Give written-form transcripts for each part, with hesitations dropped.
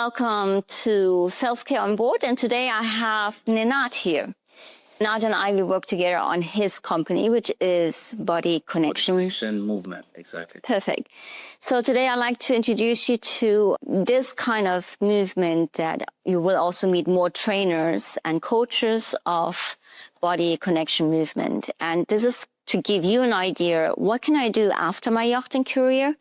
Welcome to Self-Care on Board. And today I have Nenad here. Nenad and I will work together on his company, which is Body Connection. Body Connection Movement, exactly. Perfect. So today I'd like to introduce you to this kind of movement that you will also meet more trainers and coaches of Body Connection Movement. And this is to give you an idea, what can I do after my yachting career?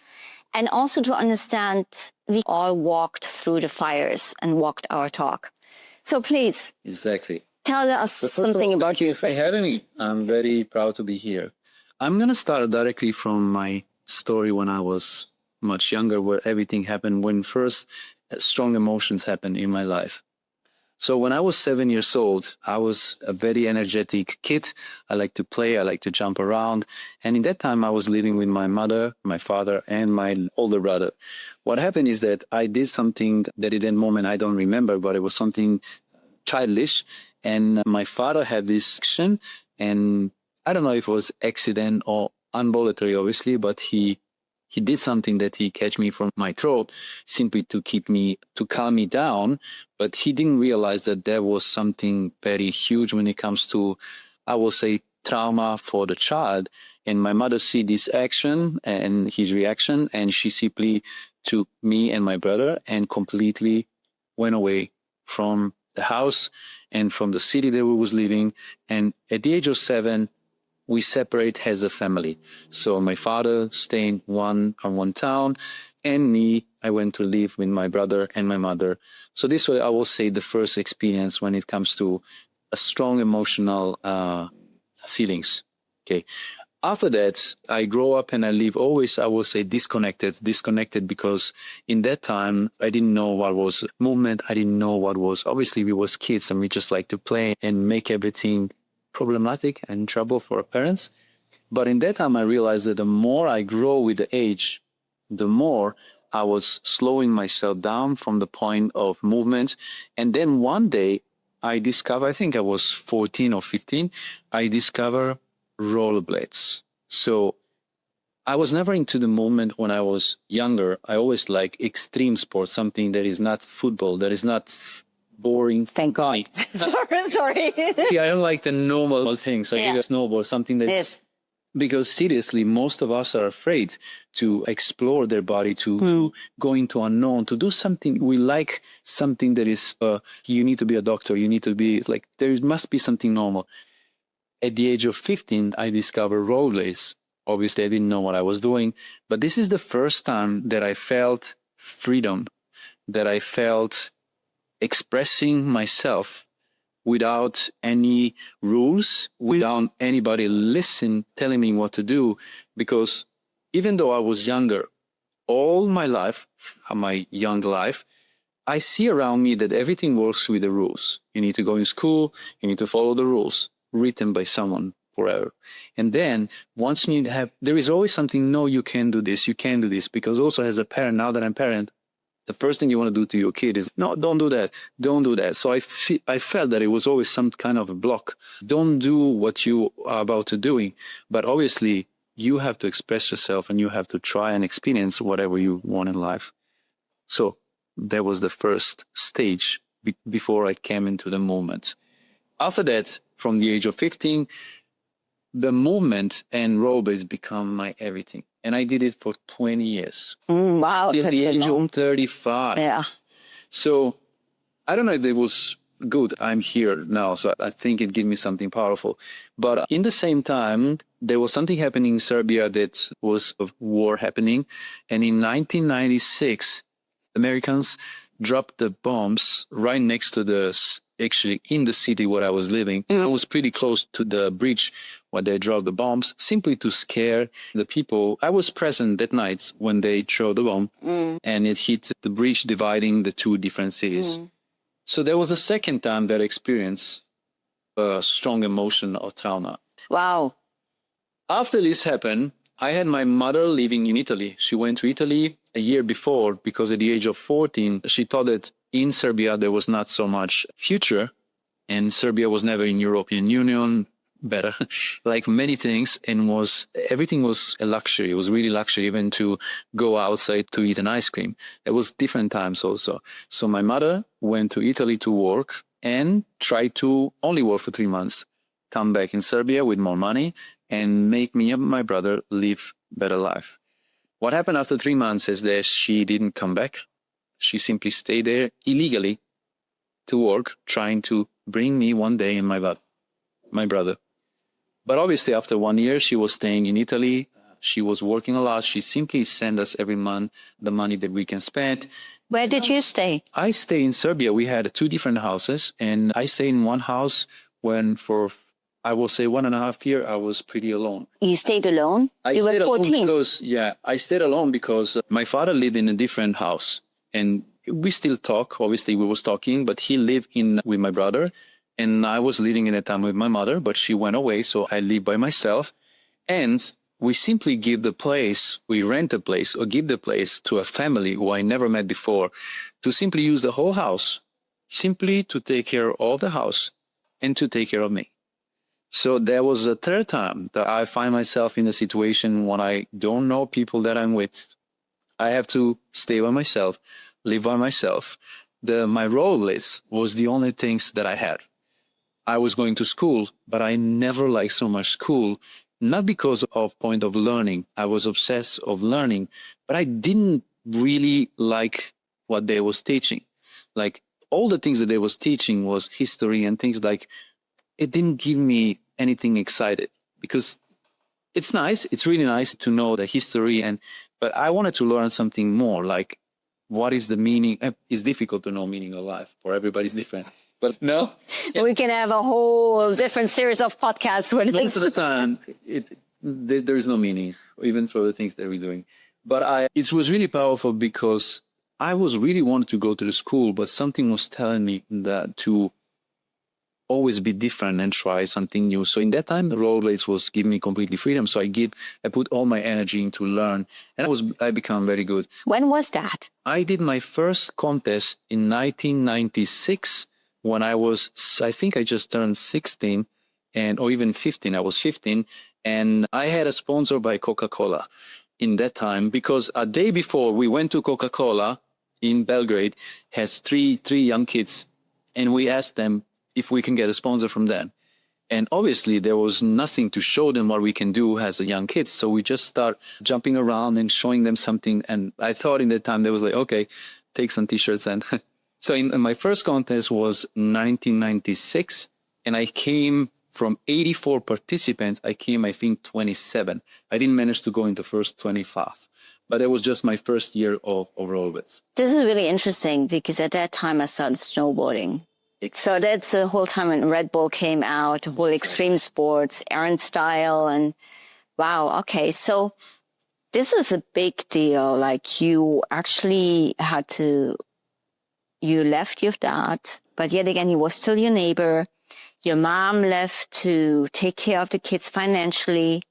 And also to understand we all walked through the fires and walked our talk. So please. Exactly. Tell us something about you. For having me. I'm very proud to be here. I'm going to start directly from my story when I was much younger, where everything happened, when first strong emotions happened in my life. So when I was 7 years old, I was a very energetic kid. I like to play, I like to jump around. And in that time, I was living with my mother, my father, and my older brother. What happened is that I did something that in that moment I don't remember, but it was something childish. And my father had this action, and I don't know if it was accident or involuntary, obviously, but he did something that he catch me from my throat simply to calm me down. But he didn't realize that there was something very huge when it comes to, I will say, trauma for the child. And my mother see this action and his reaction, and she simply took me and my brother and completely went away from the house and from the city that we was living. And at the age of 7, we separate as a family. So my father stayed in one town, and me, I went to live with my brother and my mother. So this was, I will say, the first experience when it comes to a strong emotional feelings. Okay. After that, I grow up and I live always, I will say, disconnected because in that time, I didn't know what was movement. I didn't know what was, obviously we was kids and we just like to play and make everything problematic and trouble for our parents. But in that time, I realized that the more I grow with the age, the more I was slowing myself down from the point of movement. And then one day I discovered, I think I was 14 or 15, I discovered rollerblades. So I was never into the movement when I was younger. I always like extreme sports, something that is not football, that is not boring. Thank God. Sorry. Yeah, I don't like the normal things. Like a snowboard, something that's... Because seriously, most of us are afraid to explore their body, to go into unknown, to do something. We like something that is, you need to be a doctor. You need to be like, there must be something normal. At the age of 15, I discovered rollerblades. Obviously, I didn't know what I was doing, but this is the first time that I felt freedom, that I felt expressing myself without any rules, without anybody telling me what to do. Because even though I was younger, all my life, my young life, I see around me that everything works with the rules. You need to go in school, you need to follow the rules written by someone forever. And then once you there is always something, no, you can't do this, you can't do this. Because also as a parent, now that I'm a parent, the first thing you want to do to your kid is, no, don't do that. Don't do that. So I felt that it was always some kind of a block. Don't do what you are about to do. But obviously, you have to express yourself and you have to try and experience whatever you want in life. So that was the first stage before I came into the movement. After that, from the age of 15, the movement and rollerblades become my everything. And I did it for 20 years. Wow. At the age of 35. Yeah. So I don't know if it was good. I'm here now, so I think it gave me something powerful. But in the same time, there was something happening in Serbia that was a war happening. And in 1996, Americans dropped the bombs right next to actually in the city where I was living. I was pretty close to the bridge where they dropped the bombs, simply to scare the people. I was present that night when they threw the bomb, and it hit the bridge dividing the two different cities. So there was a second time that I experienced a strong emotion of trauma. Wow. After this happened, I had my mother living in Italy. She went to Italy a year before because at the age of 14, she thought that in Serbia there was not so much future, and Serbia was never in European Union. better, like many things, and everything was a luxury. It was really luxury, even to go outside to eat an ice cream. It was different times also. So my mother went to Italy to work and tried to only work for 3 months, come back in Serbia with more money and make me and my brother live better life. What happened after 3 months is that she didn't come back. She simply stayed there illegally to work, trying to bring me one day and my brother. But obviously, after 1 year, she was staying in Italy. She was working a lot. She simply sent us every month the money that we can spend. Where did you stay? I stay in Serbia. We had 2 different houses, and I stayed in one house when for, I will say, 1.5 years, I was pretty alone. You stayed alone? You were 14. I stayed alone because my father lived in a different house, and we still talk. Obviously, we was talking, but he lived with my brother, and I was living in a time with my mother, but she went away, so I lived by myself. And we simply we rent a place or give the place to a family who I never met before to simply use the whole house, simply to take care of the house and to take care of me. So there was a third time that I find myself in a situation when I don't know people that I'm with. I have to stay by myself, live by myself. My role list was the only things that I had. I was going to school, but I never liked so much school, not because of point of learning. I was obsessed of learning, but I didn't really like what they was teaching. Like all the things that they was teaching was history and things like, it didn't give me anything excited because it's nice. It's really nice to know the history but I wanted to learn something more, like what is the meaning? It's difficult to know meaning of life. For everybody's different. But no. We can have a whole different series of podcasts with this. Most of the time, there is no meaning, even for the things that we're doing. But it was really powerful because I was really wanted to go to the school, but something was telling me that to always be different and try something new. So in that time, the rollerblades was giving me completely freedom. So I put all my energy into learn, and I become very good. When was that? I did my first contest in 1996 when I think I just turned 16 or even 15. I was 15, and I had a sponsor by Coca-Cola in that time because a day before we went to Coca-Cola in Belgrade, has three young kids, and we asked them if we can get a sponsor from them. And obviously there was nothing to show them what we can do as a young kids. So we just start jumping around and showing them something. And I thought in that time they was like, okay, take some t-shirts. And so in my first contest was 1996. And I came from 84 participants. I came, I think, 27. I didn't manage to go in the first 25. But it was just my first year of rollerblades. This is really interesting because at that time I started snowboarding. So that's the whole time when Red Bull came out, whole extreme sports, Aaron style, and wow, okay. So this is a big deal. Like you actually you left your dad, but yet again, he was still your neighbor. Your mom left to take care of the kids financially.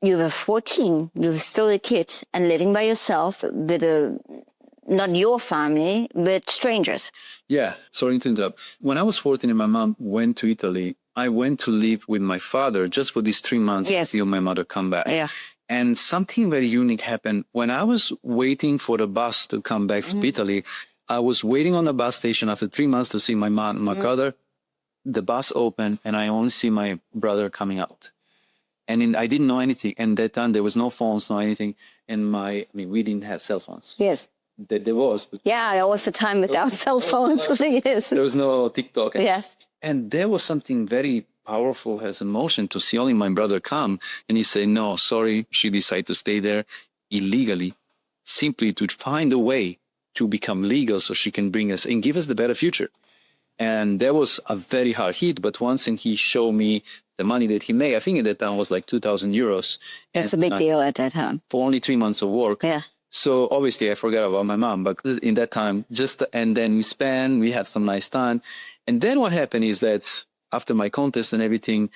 You were 14, you were still a kid and living by yourself with not your family, but strangers. Yeah, sorry to interrupt. When I was 14 and my mom went to Italy, I went to live with my father just for these 3 months until my mother come back. Yeah. And something very unique happened. When I was waiting for the bus to come back from Italy, I was waiting on the bus station after 3 months to see my mom and my brother. The bus opened and I only see my brother coming out. And I didn't know anything. And that time there was no phones, no anything. And we didn't have cell phones. Yes. There was. But there was a time without cell phones. Yes. There was no TikTok. Yes. And there was something very powerful as emotion to see only my brother come. And he said, no, sorry, she decided to stay there illegally, simply to find a way to become legal so she can bring us and give us the better future. And that was a very hard hit. But once he showed me the money that he made, I think at that time was like 2,000 euros. That's a big deal at that time. For only 3 months of work. Yeah. So obviously I forgot about my mom, but in that time, and then we had some nice time. And then what happened is that after my contest and everything,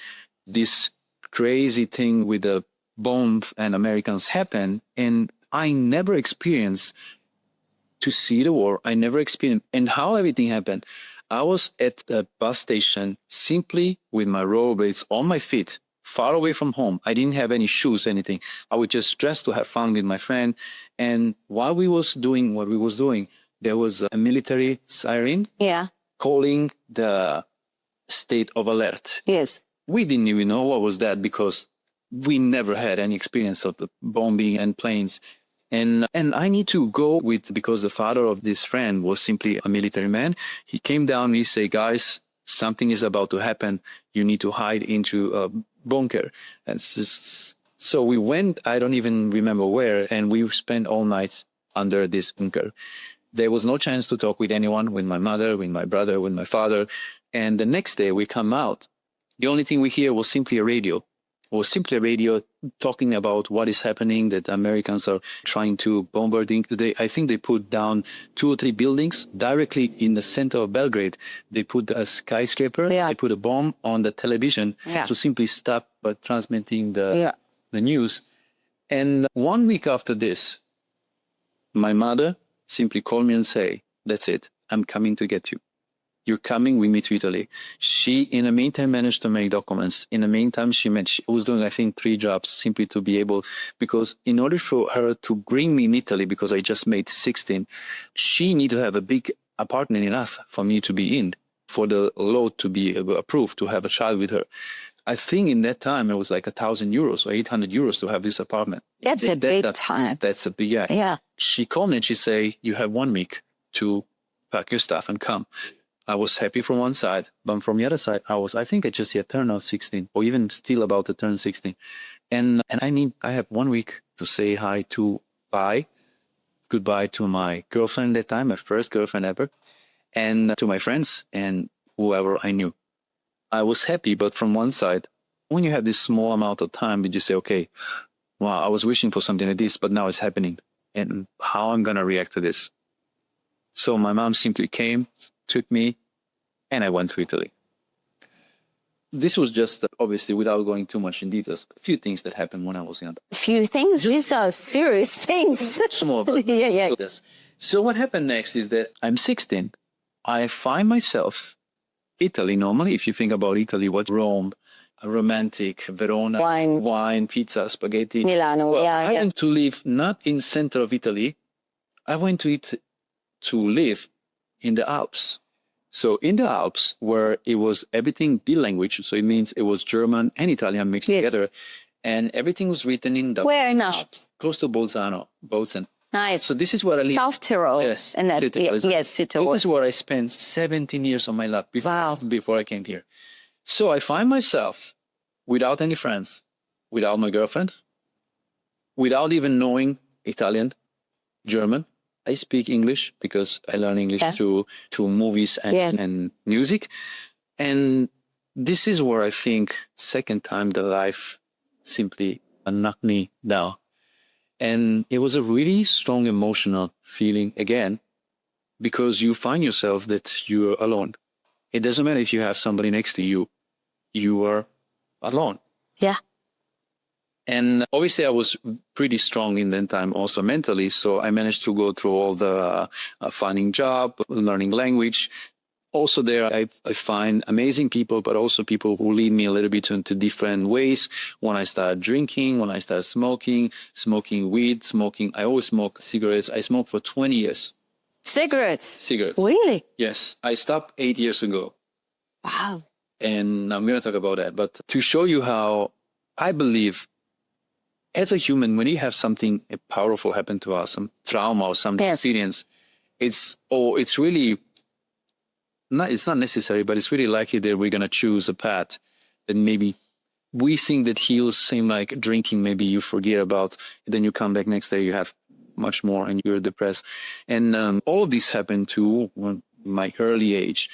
this crazy thing with the bomb and Americans happened. And I never experienced to see the war. I never experienced, and how everything happened. I was at a bus station simply with my rollerblades on my feet, far away from home. I didn't have any shoes, anything. I was just dressed to have fun with my friend. And while we was doing what we was doing, there was a military siren Yeah. calling the state of alert. Yes. We didn't even know what was that because we never had any experience of the bombing and planes. And I need to go with, because the father of this friend was simply a military man. He came down, he said, guys, something is about to happen. You need to hide into a bunker. And so we went, I don't even remember where, and we spent all night under this bunker. There was no chance to talk with anyone, with my mother, with my brother, with my father. And the next day we come out. The only thing we hear was simply a radio. Talking about what is happening, that Americans are trying to bombarding. I think they put down 2 or 3 buildings directly in the center of Belgrade. They put a skyscraper. Yeah. They put a bomb on the television to simply stop transmitting the news. And 1 week after this, my mother simply called me and say, that's it, I'm coming to get you. You're coming, we meet to Italy. She, in the meantime, managed to make documents. In the meantime, she was doing, I think, 3 jobs simply to be able, because in order for her to bring me in Italy, because I just made 16, she needed to have a big apartment enough for me to be in, for the law to be approved, to have a child with her. I think in that time, it was like €1,000 or 800 euros to have this apartment. That's a big time. That's a big, yeah. She called me and she said, you have 1 week to pack your stuff and come. I was happy from one side, but from the other side, I think I just yet turned out 16, or even still about to turn 16. And I have 1 week to say goodbye to my girlfriend at that time, my first girlfriend ever, and to my friends and whoever I knew. I was happy, but from one side, when you have this small amount of time, you just say, okay, wow, I was wishing for something like this, but now it's happening. And how I'm going to react to this? So my mom simply came, took me, and I went to Italy. This was just, obviously, without going too much in details, a few things that happened when I was young. A few things? These are serious things. Small, but yeah. So what happened next is that I'm 16. I find myself, Italy, normally, if you think about Italy, what's Rome, romantic, Verona, wine, pizza, spaghetti. Milano, I went to live not in center of Italy. I went to live in the Alps. So in the Alps, where it was everything bilanguage, so it means it was German and Italian mixed together, and everything was written in Dutch. Where in Alps? Close to Bolzano, Bozen. Nice. So this is where I live. South Tyrol. Yes. And that, yes, Tyrol. This is where I spent 17 years of my life before I came here. So I find myself without any friends, without my girlfriend, without even knowing Italian, German. I speak English because I learn English through movies and music. And this is where I think second time the life simply knocked me down. And it was a really strong emotional feeling again, because you find yourself that you're alone. It doesn't matter if you have somebody next to you, you are alone. Yeah. And obviously I was pretty strong in that time also mentally. So I managed to go through all the finding job, learning language. Also there, I find amazing people, but also people who lead me a little bit into different ways. When I started drinking, when I started smoking weed, I always smoke cigarettes. I smoked for 20 years. Cigarettes? Really? Yes. I stopped 8 years ago. Wow. And I'm going to talk about that. But to show you how I believe as a human, when you have something powerful happen to us, some trauma or some experience, it's really not, it's not necessary, but it's really likely that we're going to choose a path that maybe we think that heals, same like drinking, maybe you forget about, then you come back next day, you have much more and you're depressed. And all of this happened to my early age.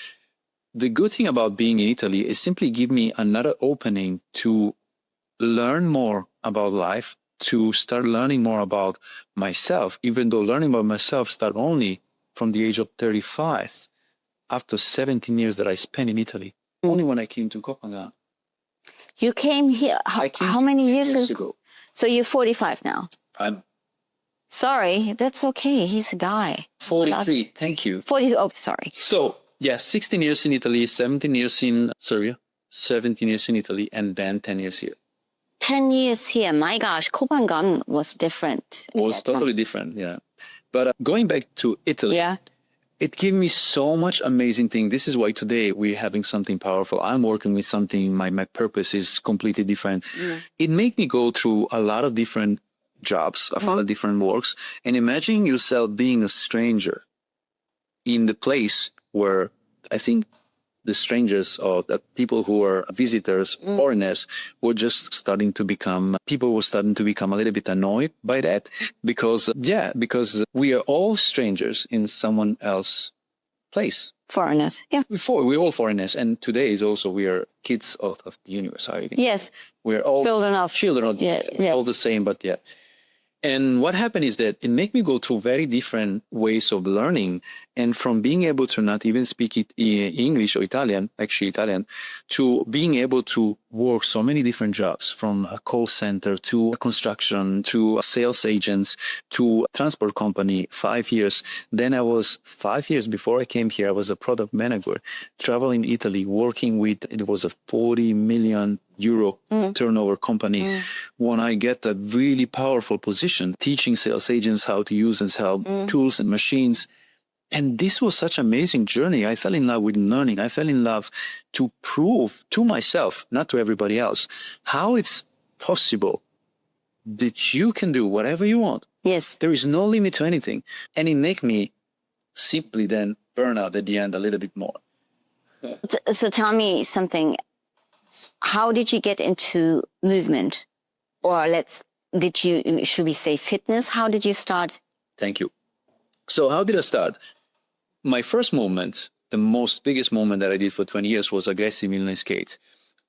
The good thing about being in Italy is simply give me another opening to learn more about life, to start learning more about myself, even though learning about myself started only from the age of 35, after 17 years that I spent in Italy, only when I came to Copenhagen. You came here, how many years ago? So you're 45 now? I'm sorry, that's okay. He's a guy. 43, thank you. 40, oh, sorry. So Yeah, 16 years in Italy, 17 years in Serbia, 17 years in Italy, and then 10 years here. 10 years here. My gosh, Copenhagen was different. It was totally different, yeah. But going back to Italy, Yeah. it gave me so much amazing thing. This is why today we're having something powerful. I'm working with something, my purpose is completely different. It made me go through a lot of different jobs, a lot of different works, and imagine yourself being a stranger in the place where I think the strangers or the people who were visitors, foreigners, were just starting to become, people were starting to become a little bit annoyed by that because we are all strangers in someone else's place. Foreigners. Yeah. Before, we're all foreigners. And today is also, we are kids of the universe. Yes. We're all Children of all the same, but yeah. And what happened is that it made me go through very different ways of learning. And from being able to not even speak English or Italian, actually Italian, to being able to work so many different jobs, from a call center to construction, to sales agents, to a transport company, 5 years. Then I was 5 years before I came here, I was a product manager, traveling Italy, working with, it was a 40 million euro turnover company. When I get a really powerful position, teaching sales agents how to use and sell tools and machines. And this was such an amazing journey. I fell in love with learning. I fell in love to prove to myself, not to everybody else, how it's possible that you can do whatever you want. Yes. There is no limit to anything. And it made me simply then burn out at the end a little bit more. So tell me something. How did you get into movement? Or should we say fitness? How did you start? Thank you. So how did I start? My first movement, the biggest movement that I did for 20 years was aggressive inline skate.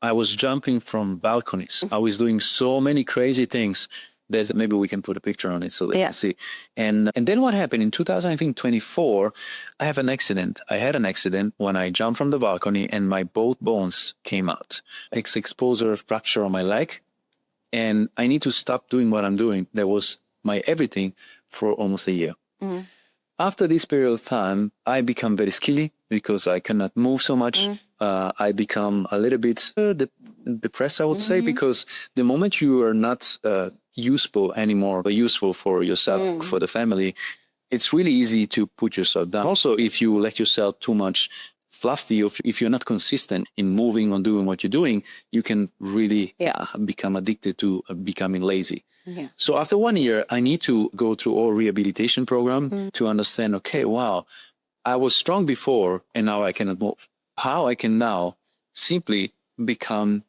I was jumping from balconies. I was doing so many crazy things that maybe we can put a picture on it so they can see. And then what happened in 2024, I had an accident when I jumped from the balcony and my both bones came out. Exposure fracture on my leg. And I need to stop doing what I'm doing. That was my everything for almost a year. After this period of time, I become very skilly because I cannot move so much. I become a little bit depressed, I would say, because the moment you are not useful anymore, but useful for yourself, for the family, it's really easy to put yourself down. Also, if you let yourself too much fluffy, if you're not consistent in moving or doing what you're doing, you can really become addicted to becoming lazy. Yeah. So after 1 year, I need to go through all rehabilitation program to understand, okay, wow, I was strong before and now I cannot move. How I can now simply become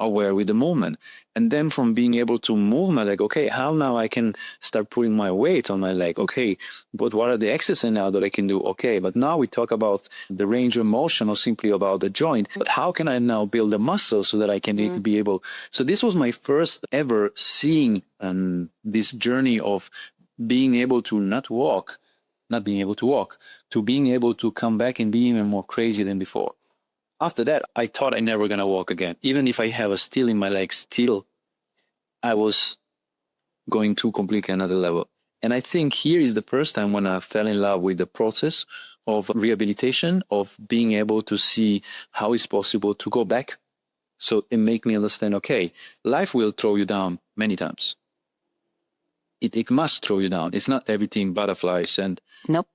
aware with the movement. And then from being able to move my leg, okay, how now I can start putting my weight on my leg? Okay, but what are the exercises now that I can do? Okay, but now we talk about the range of motion or simply about the joint. But how can I now build a muscle so that I can be able? So this was my first ever seeing this journey of being able to not being able to walk, to being able to come back and be even more crazy than before. After that, I thought I never gonna walk again. Even if I have a steel in my leg, still, I was going to completely another level. And I think here is the first time when I fell in love with the process of rehabilitation, of being able to see how it's possible to go back. So it made me understand, okay, life will throw you down many times. It must throw you down. It's not everything butterflies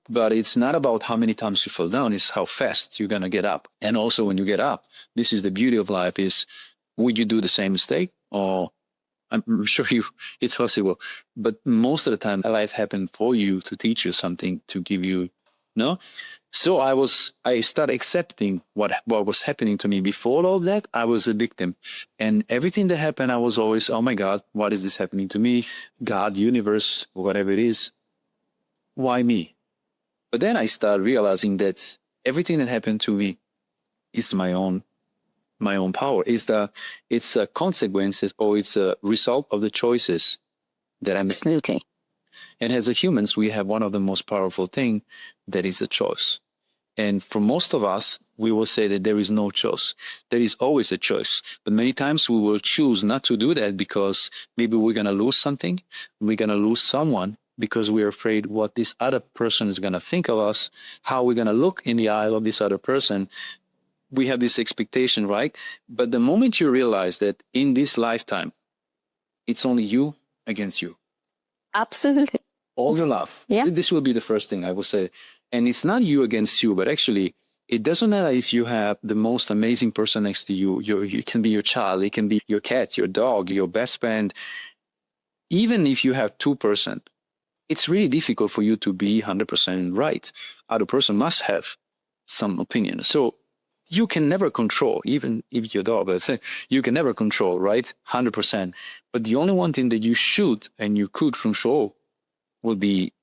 but it's not about how many times you fall down, it's how fast you're going to get up. And also when you get up, this is the beauty of life is, would you do the same mistake? Or I'm sure it's possible, but most of the time life happened for you to teach you something, to give you, no? So I started accepting what was happening to me. Before all that, I was a victim. And everything that happened, I was always, oh my God, what is this happening to me? God, universe, whatever it is. Why me? But then I started realizing that everything that happened to me is my own power. It's a consequence or it's a result of the choices that I make. Absolutely. And as a humans, we have one of the most powerful thing that is a choice. And for most of us, we will say that there is no choice. There is always a choice. But many times we will choose not to do that because maybe we're going to lose something. We're going to lose someone. because we're afraid what this other person is going to think of us, how we're going to look in the eye of this other person. We have this expectation, right? But the moment you realize that in this lifetime, it's only you against you. Absolutely. All your life. Yeah. This will be the first thing I will say. And it's not you against you, but actually, it doesn't matter if you have the most amazing person next to you. It can be your child, it can be your cat, your dog, your best friend. Even if you have 2%, it's really difficult for you to be 100% right. Other person must have some opinion. So you can never control, even if your dog, let's say, you can never control, right? 100%. But the only one thing that you should and you could control will be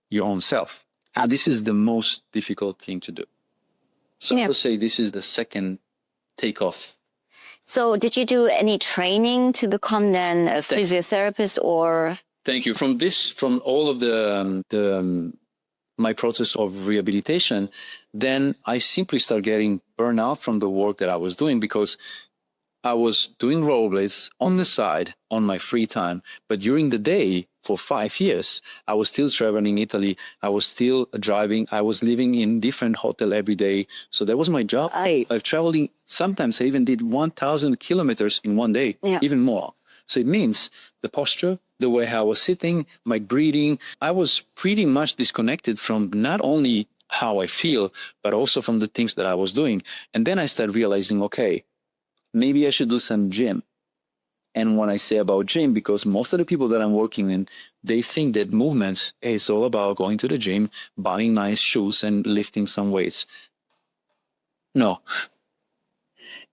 your own self. And this is the most difficult thing to do. So I would say this is the second takeoff. So did you do any training to become then a physiotherapist or? Thank you. From all of my process of rehabilitation, then I simply started getting burnout from the work that I was doing, because I was doing rollerblades on the side on my free time. But during the day, for 5 years, I was still traveling Italy. I was still driving. I was living in different hotel every day. So that was my job. I traveling. Sometimes I even did 1,000 kilometers in one day, even more. So it means the posture, the way I was sitting, my breathing, I was pretty much disconnected from not only how I feel, but also from the things that I was doing. And then I started realizing, okay, maybe I should do some gym. And when I say about gym, because most of the people that I'm working in, they think that movement is all about going to the gym, buying nice shoes and lifting some weights. No.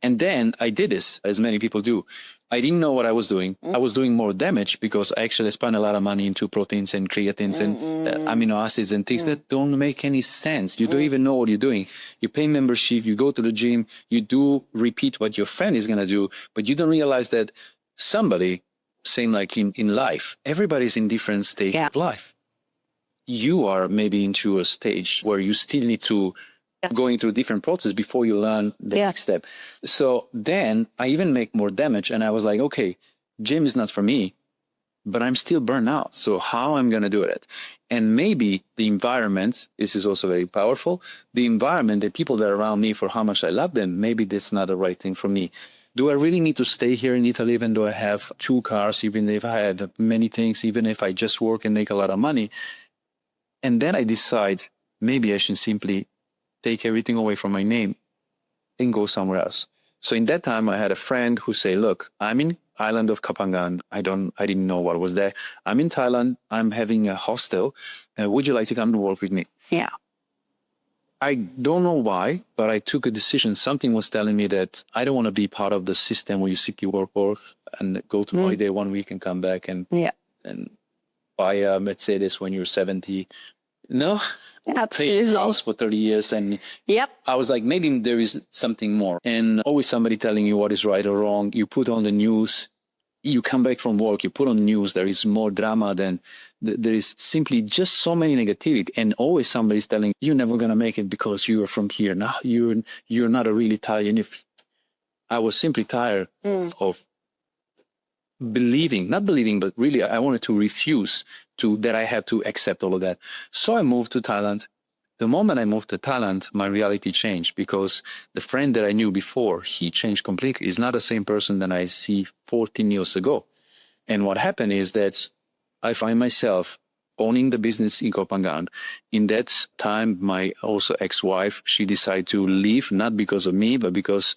And then I did this, as many people do. I didn't know what I was doing. I was doing more damage because I actually spent a lot of money into proteins and creatines and amino acids and things that don't make any sense. You don't even know what you're doing. You pay membership, you go to the gym, you do repeat what your friend is going to do, but you don't realize that somebody, same like in life, everybody's in different stages of life. You are maybe into a stage where you still need to going through different process before you learn the next step. So then I even make more damage, and I was like, okay, gym is not for me, but I'm still burned out. So how I'm going to do it? And maybe the environment, this is also very powerful. The environment, the people that are around me, for how much I love them, maybe that's not the right thing for me. Do I really need to stay here in Italy, even though I have 2 cars, even if I had many things, even if I just work and make a lot of money? And then I decide maybe I should simply take everything away from my name and go somewhere else. So in that time, I had a friend who said, look, I'm in island of Kapangan. I didn't know what was there. I'm in Thailand. I'm having a hostel. Would you like to come to work with me? Yeah. I don't know why, but I took a decision. Something was telling me that I don't want to be part of the system where you seek your work and go to holiday 1 week and come back and buy a Mercedes when you're 70. No, absolutely. Pay house for 30 years. And I was like, maybe there is something more. And always somebody telling you what is right or wrong. You put on the news, you come back from work, you put on the news, there is more drama than there is simply just so many negativity. And always somebody's telling you, you're never going to make it because you are from here. Now you're not a really Italian. If I was simply tired of not believing, but really I wanted to refuse that I had to accept all of that. So I moved to Thailand. The moment I moved to Thailand, my reality changed, because the friend that I knew before, he changed completely. He's not the same person that I see 14 years ago. And what happened is that I find myself owning the business in Kopangan. In that time, my also ex-wife, she decided to leave, not because of me, but because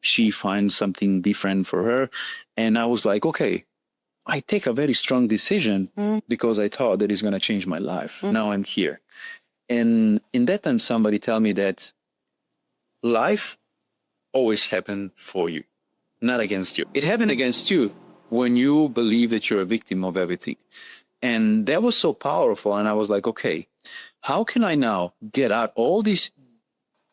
she finds something different for her. And I was like, okay, I take a very strong decision because I thought that it's going to change my life. Now I'm here. And in that time, somebody tell me that life always happened for you, not against you. It happened against you when you believe that you're a victim of everything. And that was so powerful. And I was like, okay, how can I now get out all this,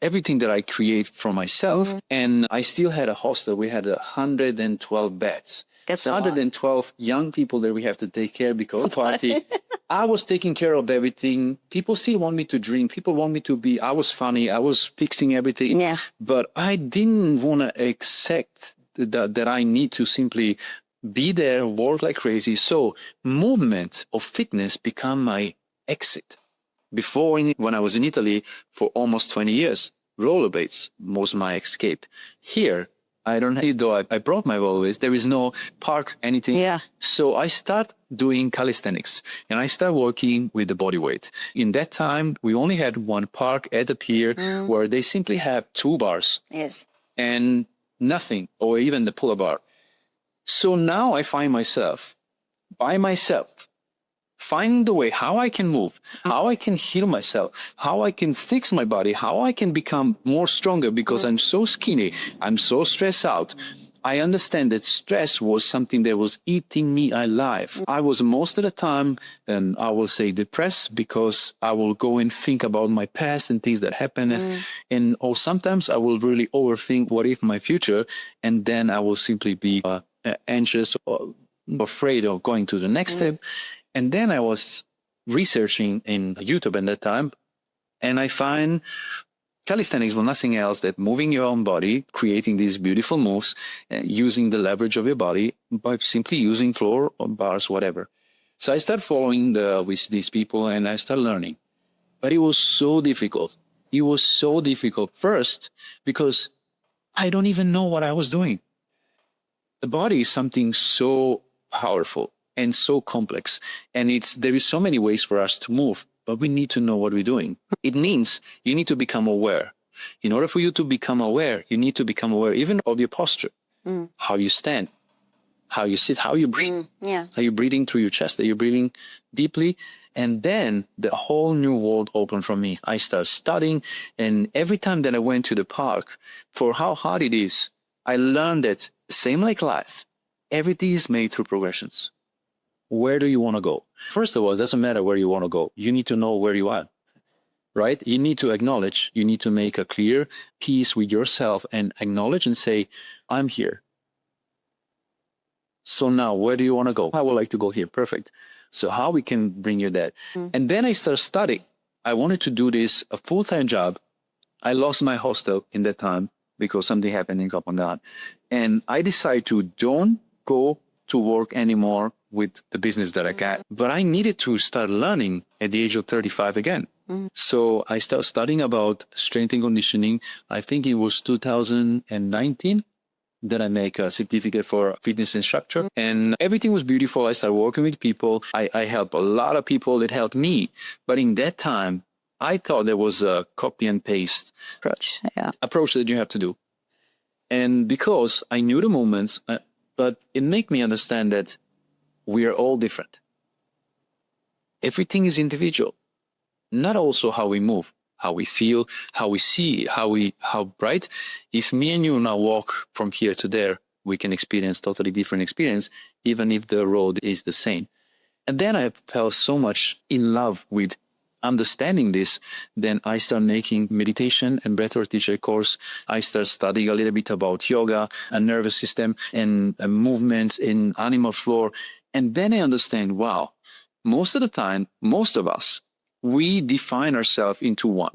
everything that I create for myself? And I still had a hostel. We had 112 beds. That's 112 young people that we have to take care because of party. I was taking care of everything. People still want me to drink. People want me to be, I was funny. I was fixing everything. Yeah. But I didn't want to accept that I need to simply be there, work like crazy. So movement or fitness become my exit. Before, when I was in Italy for almost 20 years, rollerblades was my escape. Here, I don't have, though I brought my rollerblades, there is no park, anything. Yeah. So I start doing calisthenics and I start working with the body weight. In that time, we only had one park at the pier where they simply have 2 bars. Yes. And nothing, or even the pull-up bar. So now I find myself, by myself, finding the way how I can move, how I can heal myself, how I can fix my body, how I can become more stronger because I'm so skinny, I'm so stressed out. I understand that stress was something that was eating me alive. I was most of the time, and I will say depressed because I will go and think about my past and things that happened. And or sometimes I will really overthink what if my future, and then I will simply be anxious or afraid of going to the next step. And then I was researching in YouTube at that time, and I find calisthenics was nothing else than moving your own body, creating these beautiful moves, using the leverage of your body by simply using floor or bars, whatever. So I started following with these people and I started learning. But it was so difficult. It was so difficult first because I don't even know what I was doing. The body is something so powerful and so complex. And there is so many ways for us to move, but we need to know what we're doing. It means you need to become aware. In order for you to become aware, you need to become aware even of your posture, how you stand, how you sit, how you breathe. Are you breathing through your chest? Are you breathing deeply? And then the whole new world opened for me. I started studying, and every time that I went to the park, for how hard it is, I learned that same like life, everything is made through progressions. Where do you want to go? First of all, it doesn't matter where you want to go. You need to know where you are, right? You need to acknowledge, you need to make a clear peace with yourself and acknowledge and say, I'm here. So now, where do you want to go? I would like to go here. Perfect. So how we can bring you that? And then I started studying. I wanted to do this, a full-time job. I lost my hostel in that time because something happened in Copenhagen. And I decided to don't go to work anymore with the business that I got. But I needed to start learning at the age of 35 again. So I started studying about strength and conditioning. I think it was 2019 that I make a certificate for fitness instructor. And everything was beautiful. I started working with people. I helped a lot of people. It helped me. But in that time, I thought there was a copy and paste approach that you have to do. And because I knew the movements, but it made me understand that we are all different. Everything is individual. Not also how we move, how we feel, how we see, how bright. If me and you now walk from here to there, we can experience totally different experience, even if the road is the same. And then I fell so much in love with understanding this. Then I started making meditation and breathwork teacher course. I started studying a little bit about yoga and nervous system and movements in animal floor. And then I understand, wow, most of the time, most of us, we define ourselves into one.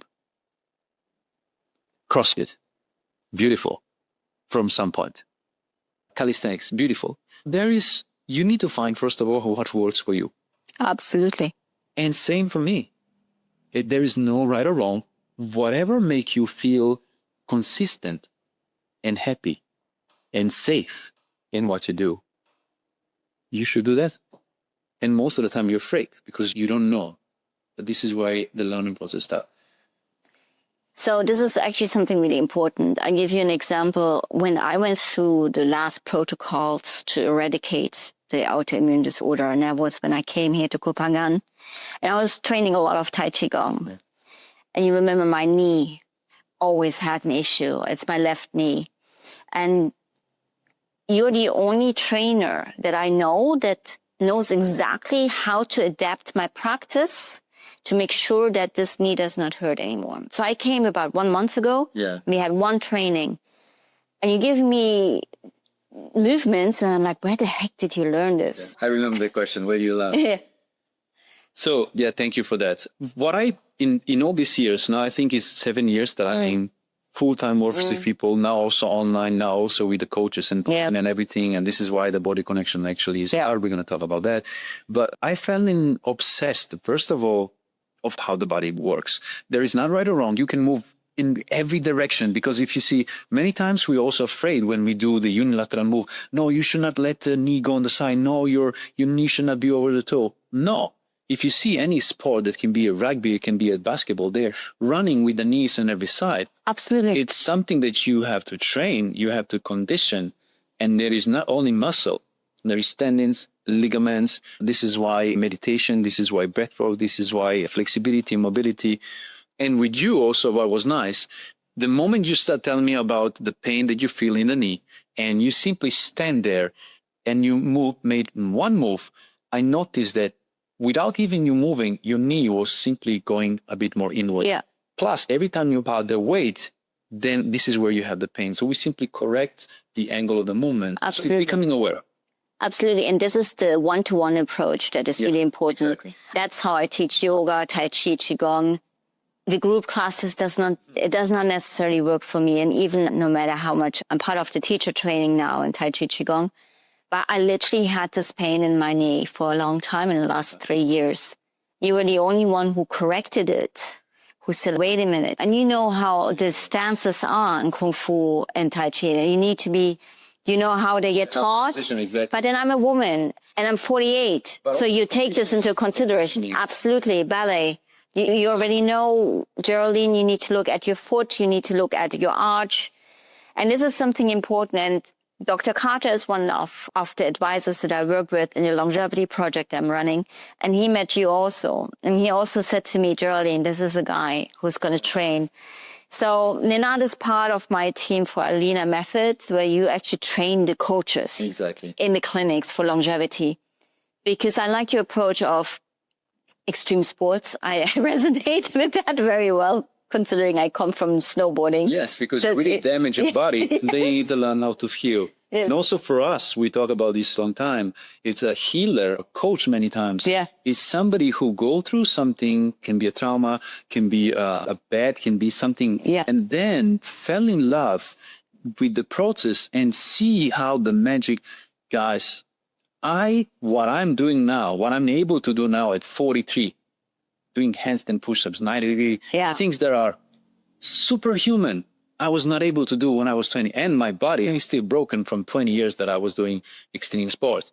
CrossFit, beautiful from some point. Calisthenics, beautiful. You need to find, first of all, what works for you. Absolutely. And same for me. There is no right or wrong. Whatever makes you feel consistent and happy and safe in what you do, you should do that. And most of the time you're afraid because you don't know. But this is why the learning process starts. So this is actually something really important. I give you an example. When I went through the last protocols to eradicate the autoimmune disorder, and that was when I came here to Copenhagen, and I was training a lot of Tai Chi Gong. Yeah. And you remember my knee always had an issue. It's my left knee. And you're the only trainer that I know that knows exactly how to adapt my practice to make sure that this knee does not hurt anymore. So I came about 1 month ago. Yeah. We had one training. And you give me movements, and I'm like, where the heck did you learn this? Yeah. I remember the question, where do you learn? So, yeah, thank you for that. What in all these years, now I think it's 7 years that I've been full-time works with people, now also online, now also with the coaches and everything. And this is why the body connection actually is hard. We're going to talk about that. But I fell in obsessed, first of all, of how the body works. There is not right or wrong. You can move in every direction, because if you see, many times we're also afraid when we do the unilateral move. No, you should not let the knee go on the side. No, your knee should not be over the toe. No. If you see any sport, that can be a rugby, it can be a basketball, they're running with the knees on every side. Absolutely. It's something that you have to train, you have to condition. And there is not only muscle, there is tendons, ligaments. This is why meditation, this is why breathwork, this is why flexibility, mobility. And with you also, what was nice, the moment you start telling me about the pain that you feel in the knee, and you simply stand there and you made one move, I noticed that without even you moving, your knee was simply going a bit more inward. Yeah. Plus, every time you apply the weight, then this is where you have the pain. So we simply correct the angle of the movement. Absolutely. So becoming aware. Absolutely. And this is the one-to-one approach that is really important. Exactly. That's how I teach yoga, Tai Chi, Qigong. The group classes does not necessarily work for me. And even no matter how much I'm part of the teacher training now in Tai Chi, Qigong, but I literally had this pain in my knee for a long time in the last 3 years. You were the only one who corrected it, who said, wait a minute. And you know how the stances are in Kung Fu and Tai Chi. You need to be, you know how they get taught. Exactly. But then I'm a woman and I'm 48. So you take this into consideration. Absolutely. Ballet. You already know, Geraldine, you need to look at your foot. You need to look at your arch. And this is something important. And Dr. Carter is one of the advisors that I work with in the longevity project I'm running. And he met you also. And he also said to me, Geraldine, this is a guy who's going to train. So Nenad is part of my team for a leaner method, where you actually train the coaches in the clinics for longevity. Because I like your approach of extreme sports. I resonate with that very well, considering I come from snowboarding. Yes, because really damage your body, they need to learn how to heal. Yeah. And also for us, we talk about this long time, it's a healer, a coach many times. Yeah. It's somebody who go through something, can be a trauma, can be a bad, can be something, and then fell in love with the process and see how the magic, guys, what I'm doing now, what I'm able to do now at 43, doing handstand push-ups, 90 degree, things that are superhuman, I was not able to do when I was 20. And my body is still broken from 20 years that I was doing extreme sport.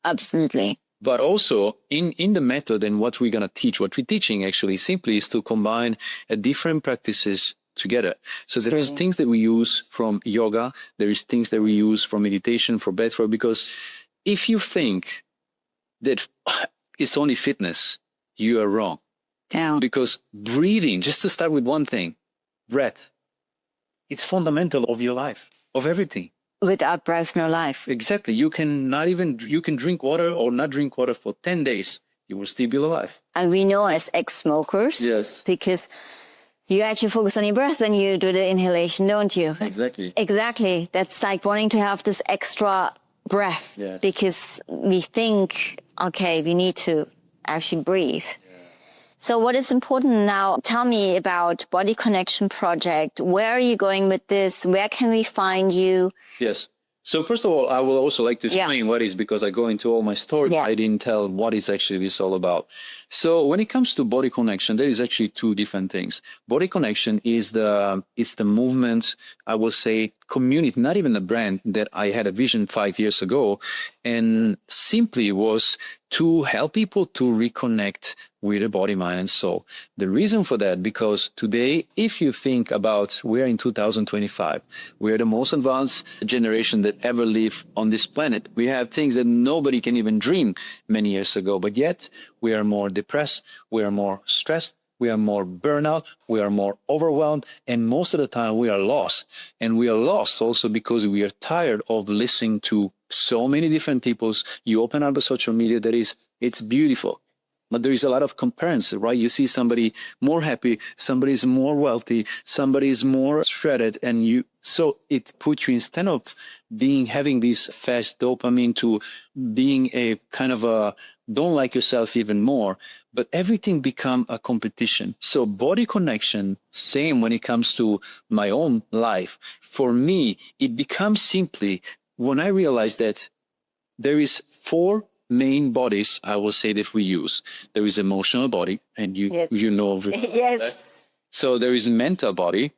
Absolutely. But also in the method and what we're going to teach, what we're teaching actually simply is to combine different practices together. So there is things that we use from yoga. There is things that we use from meditation, for breathwork, because if you think that it's only fitness, you are wrong. Yeah. Because breathing, just to start with one thing, breath, it's fundamental of your life, of everything. Without breath, no life. Exactly. You can drink water or not drink water for 10 days. You will still be alive. And we know as ex-smokers, because you actually focus on your breath when you do the inhalation, don't you? Exactly. Exactly. That's like wanting to have this extra breath, because we think, okay, we need to actually breathe. So what is important now? Tell me about Body Connection Project. Where are you going with this? Where can we find you? Yes. So first of all, I will also like to explain what is, because I go into all my story. I didn't tell what is actually this all about. So when it comes to body connection, there is actually two different things. Body connection is the movement, I will say, community, not even a brand, that I had a vision 5 years ago, and simply was to help people to reconnect with the body, mind, and soul. The reason for that, because today, if you think about, we're in 2025, we're the most advanced generation that ever lived on this planet. We have things that nobody can even dream many years ago, but yet we are more depressed, we are more stressed, we are more burnout, we are more overwhelmed, and most of the time we are lost. And we are lost also because we are tired of listening to so many different people's. You open up a social media, it's beautiful, but there is a lot of comparison, right? You see somebody more happy, somebody is more wealthy, somebody is more shredded, and so it puts you, instead of having this fast dopamine, to being a kind of a don't like yourself even more, but everything become a competition. So body connection, same when it comes to my own life. For me, it becomes simply when I realize that there is 4 main bodies, I will say, that we use. There is emotional body, and you know Yes. so there is mental body,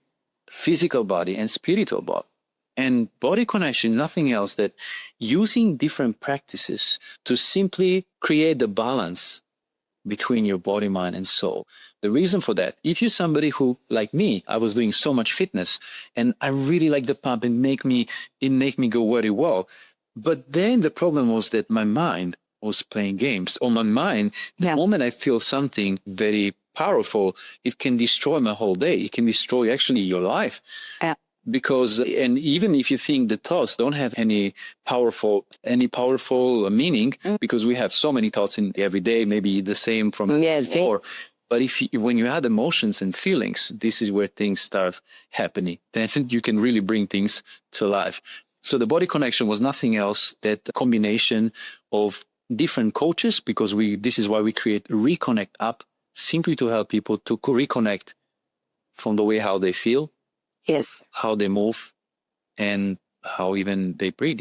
physical body, and spiritual body. And body connection, nothing else that using different practices to simply create the balance between your body, mind, and soul. The reason for that, if you're somebody who, like me, I was doing so much fitness and I really like the pump and it make me go very well. But then the problem was that my mind was playing games. On my mind, the moment I feel something very powerful, it can destroy my whole day. It can destroy actually your life. Yeah. Because, and even if you think the thoughts don't have any powerful meaning, because we have so many thoughts in every day, maybe the same from before. But when you add emotions and feelings, this is where things start happening. Then you can really bring things to life. So the body connection was nothing else that a combination of different coaches, because this is why we create Reconnect app, simply to help people to reconnect from the way how they feel, how they move, and how even they breathe.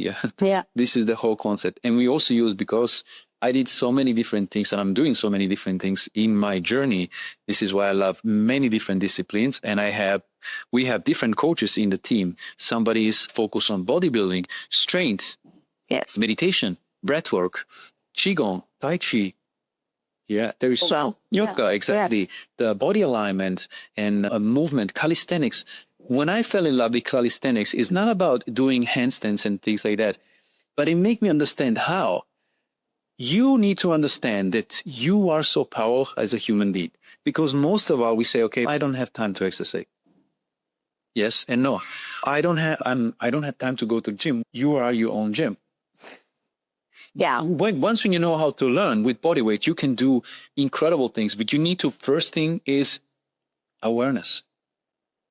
This is the whole concept. And we also use, because I did so many different things and I'm doing so many different things in my journey. This is why I love many different disciplines. And we have different coaches in the team. Somebody is focused on bodybuilding, strength, meditation, breathwork, qigong, tai chi. There is yoga, exactly. The body alignment and movement, calisthenics. When I fell in love with calisthenics, it's not about doing handstands and things like that, but it made me understand how you need to understand that you are so powerful as a human being. Because most of all, we say, okay, I don't have time to exercise. Yes and no. I don't have time to go to gym. You are your own gym. Once when you know how to learn with body weight, you can do incredible things. But you need to, first thing is awareness.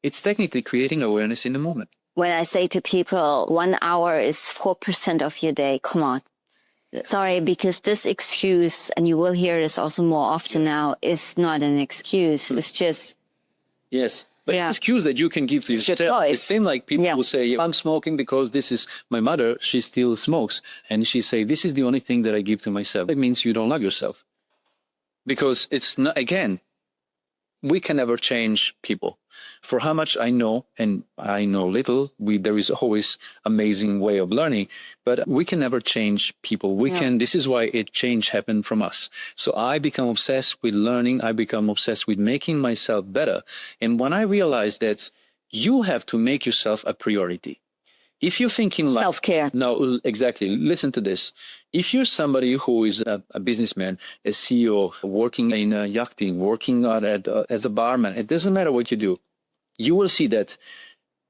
It's technically creating awareness in the moment. When I say to people, 1 hour is 4% of your day, come on. Sorry, because this excuse, and you will hear this also more often now, is not an excuse. It's just... But an excuse that you can give to yourself. It's the same like people who say, I'm smoking because this is my mother, she still smokes. And she say, this is the only thing that I give to myself. It means you don't love yourself. Because it's not, again, we can never change people. For how much I know, and I know little, there is always amazing way of learning, but we can never change people. This is why change happened from us. So I become obsessed with learning. I become obsessed with making myself better. And when I realized that you have to make yourself a priority. If you're thinking like self-care. No, exactly. Listen to this. If you're somebody who is a businessman, a CEO, working in yachting, working as a barman, it doesn't matter what you do. You will see that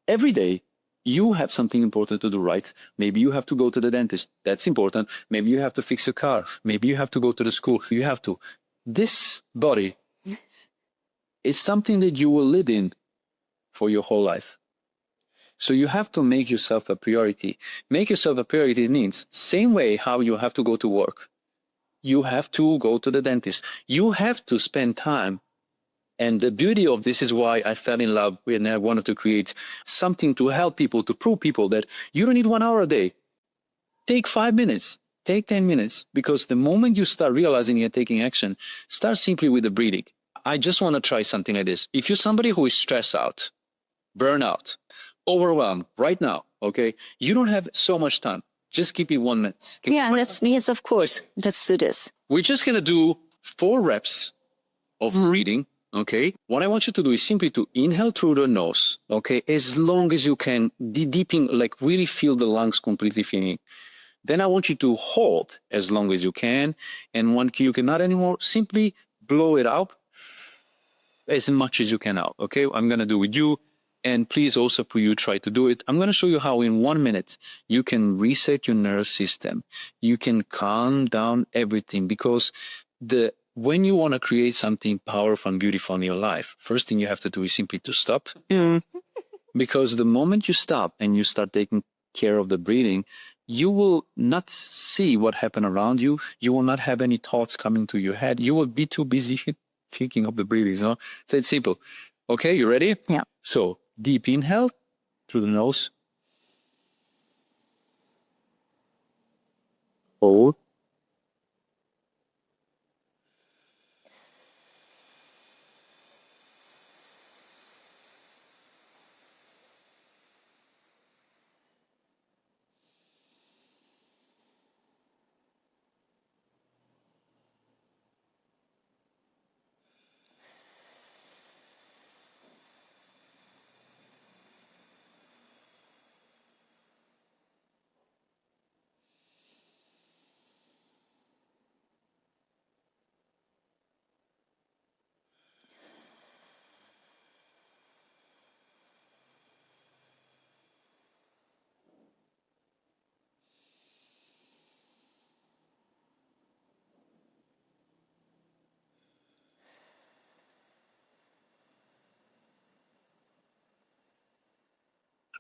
every day you have something important to do, right? Maybe you have to go to the dentist. That's important. Maybe you have to fix your car. Maybe you have to go to the school. You have to. This body is something that you will live in for your whole life. So you have to make yourself a priority. Make yourself a priority means same way how you have to go to work. You have to go to the dentist. You have to spend time. And the beauty of this is why I fell in love and I wanted to create something to help people, to prove people that you don't need 1 hour a day. Take 5 minutes, take 10 minutes, because the moment you start realizing you're taking action, start simply with the breathing. I just want to try something like this. If you're somebody who is stressed out, burnout, overwhelmed right now, okay, you don't have so much time. Just keep it 1 minute. Yes, of course. Let's do this. We're just going to do 4 reps of breathing. Okay, what I want you to do is simply to inhale through the nose, okay, as long as you can, deep in, like really feel the lungs completely filling. Then I want you to hold as long as you can, and when you cannot anymore, simply blow it out as much as you can out, okay? I'm going to do it with you, and please also for you try to do it. I'm going to show you how in 1 minute you can reset your nervous system. You can calm down everything, because when you want to create something powerful and beautiful in your life, first thing you have to do is simply to stop. Because the moment you stop and you start taking care of the breathing, you will not see what happened around you. You will not have any thoughts coming to your head. You will be too busy thinking of the breathing. So it's simple. Okay, you ready? Yeah. So deep inhale through the nose. Hold.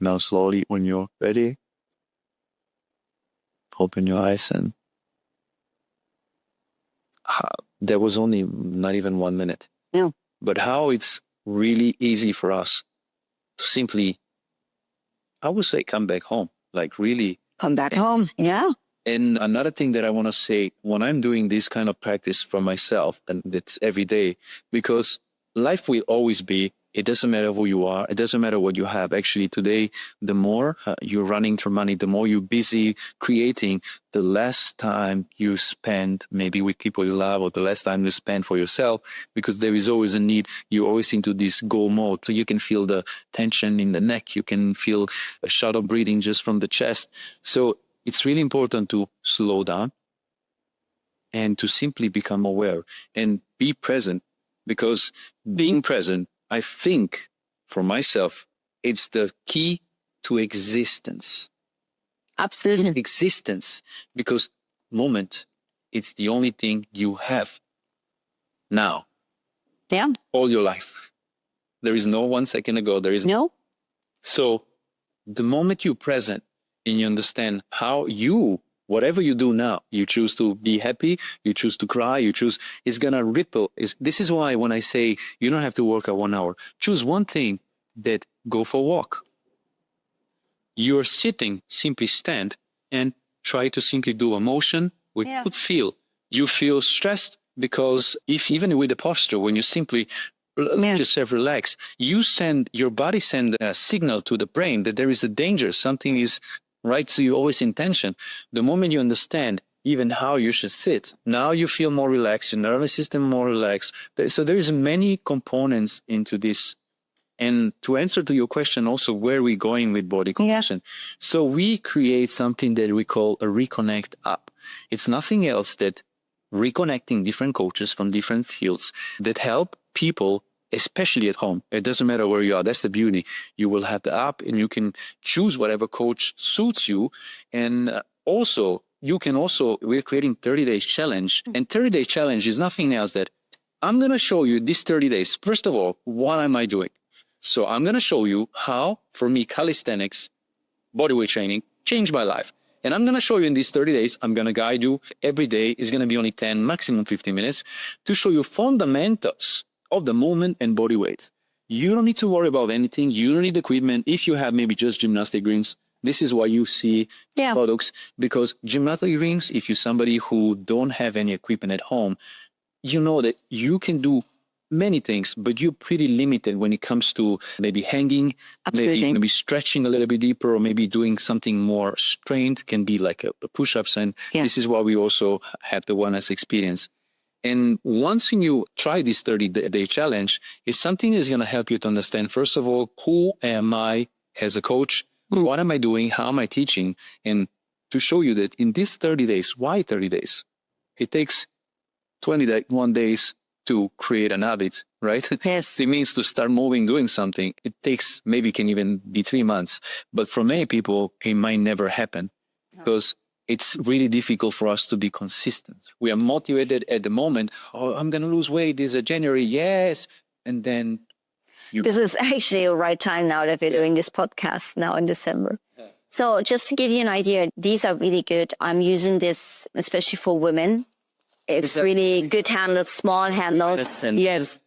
Now slowly, when you're ready, open your eyes, and there was only not even 1 minute. No. But how it's really easy for us to simply, I would say, come back home, like really. Come back home. Yeah. And another thing that I want to say, when I'm doing this kind of practice for myself, and it's every day, because life will always be, it doesn't matter who you are, it doesn't matter what you have. Actually, today, the more you're running through money, the more you're busy creating, the less time you spend maybe with people you love, or the less time you spend for yourself, because there is always a need. You're always into this go mode. So you can feel the tension in the neck. You can feel a shot of breathing just from the chest. So it's really important to slow down and to simply become aware and be present, because being present, I think for myself, it's the key to existence. Absolutely. Existence, because moment, it's the only thing you have now. Yeah. All your life. There is no 1 second ago. There is No. So the moment you're present and you understand how whatever you do now, you choose to be happy, you choose to cry, it's going to ripple. This is why when I say you don't have to work out 1 hour, choose one thing, that go for a walk. You're sitting, simply stand and try to simply do a motion with good feel. You feel stressed because even with the posture, when you simply let yourself relax, your body send a signal to the brain that there is a danger, something is right? So you're always in tension. The moment you understand even how you should sit, now you feel more relaxed, your nervous system more relaxed. So there is many components into this. And to answer to your question also, where are we going with body connection? So we create something that we call a Reconnect app. It's nothing else that reconnecting different coaches from different fields that help people, especially at home. It doesn't matter where you are. That's the beauty. You will have the app and you can choose whatever coach suits you. And we're creating 30 days challenge. And 30 day challenge is nothing else that I'm going to show you these 30 days. First of all, what am I doing? So I'm going to show you how, for me, calisthenics, bodyweight training changed my life. And I'm going to show you in these 30 days, I'm going to guide you every day. It's going to be only 10, maximum 15 minutes to show you fundamentals of the movement and body weight. You don't need to worry about anything. You don't need equipment. If you have maybe just gymnastic rings, this is why you see products, because gymnastic rings, if you're somebody who don't have any equipment at home, you know that you can do many things, but you're pretty limited when it comes to maybe hanging, maybe stretching a little bit deeper, or maybe doing something more strained, can be like a push-ups. And this is why we also have the wellness experience. And once you try this 30-day challenge, it's something that's going to help you to understand, first of all, who am I as a coach? What am I doing? How am I teaching? And to show you that in these 30 days, why 30 days? It takes 21 days to create an habit, right? Yes. It means to start moving, doing something. It takes, maybe can even be 3 months. But for many people, it might never happen because it's really difficult for us to be consistent. We are motivated at the moment. Oh, I'm going to lose weight. This is January. Yes. And then this is actually a right time now that we're doing this podcast now in December. So just to give you an idea, these are really good. I'm using this especially for women. It's really good handles, small handles. Yes.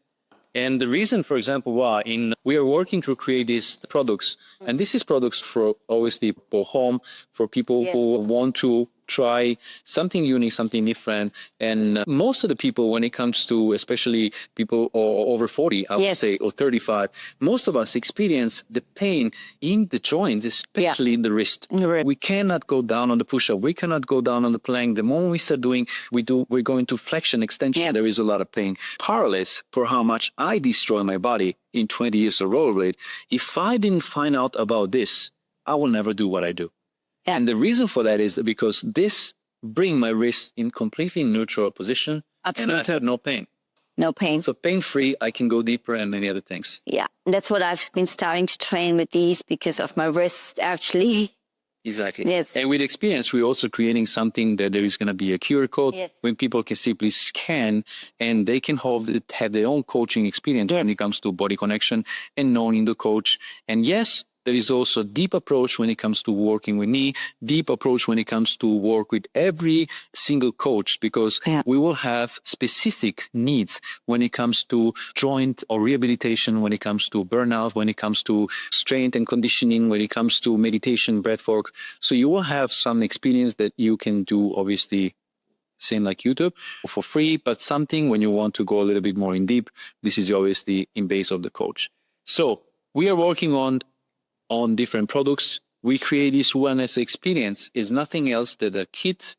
And the reason, for example, why we are working to create these products, and this is products for obviously for home, for people who want to try something unique, something different. And most of the people, when it comes to especially people over 40, I would say, or 35, most of us experience the pain in the joints, especially in the wrist. We cannot go down on the push-up. We cannot go down on the plank. The moment we start doing, we're going to flexion, extension. There is a lot of pain. Powerless for how much I destroy my body in 20 years of rollerblade. If I didn't find out about this, I will never do what I do. And the reason for that is that because this bring my wrist in completely neutral position. Absolutely. And I have no pain. No pain. So pain-free, I can go deeper and many other things. Yeah, that's what I've been starting to train with these because of my wrist, actually. Exactly. Yes. And with experience, we're also creating something that there is going to be a QR code when people can simply scan and they can have their own coaching experience when it comes to body connection and knowing the coach. And yes, there is also a deep approach when it comes to working with me, deep approach when it comes to work with every single coach, because we will have specific needs when it comes to joint or rehabilitation, when it comes to burnout, when it comes to strength and conditioning, when it comes to meditation, breathwork. So you will have some experience that you can do, obviously, same like YouTube, for free, but something when you want to go a little bit more in deep, this is obviously in base of the coach. So we are working on different products. We create this wellness experience is nothing else than a kit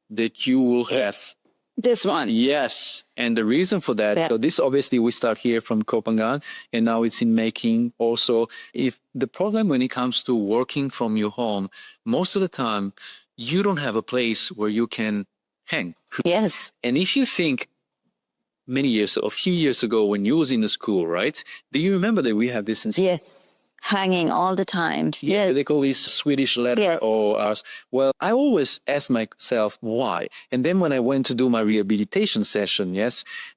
that you will have. This one. Yes. And the reason for that, so this obviously we start here from Copenhagen and now it's in making also. If the problem when it comes to working from your home, most of the time you don't have a place where you can hang. Yes. And if you think a few years ago when you was in the school, right? Do you remember that we have this? Yes. Hanging all the time. Yeah, they call this Swedish letter or ours. Well, I always ask myself why. And then when I went to do my rehabilitation session,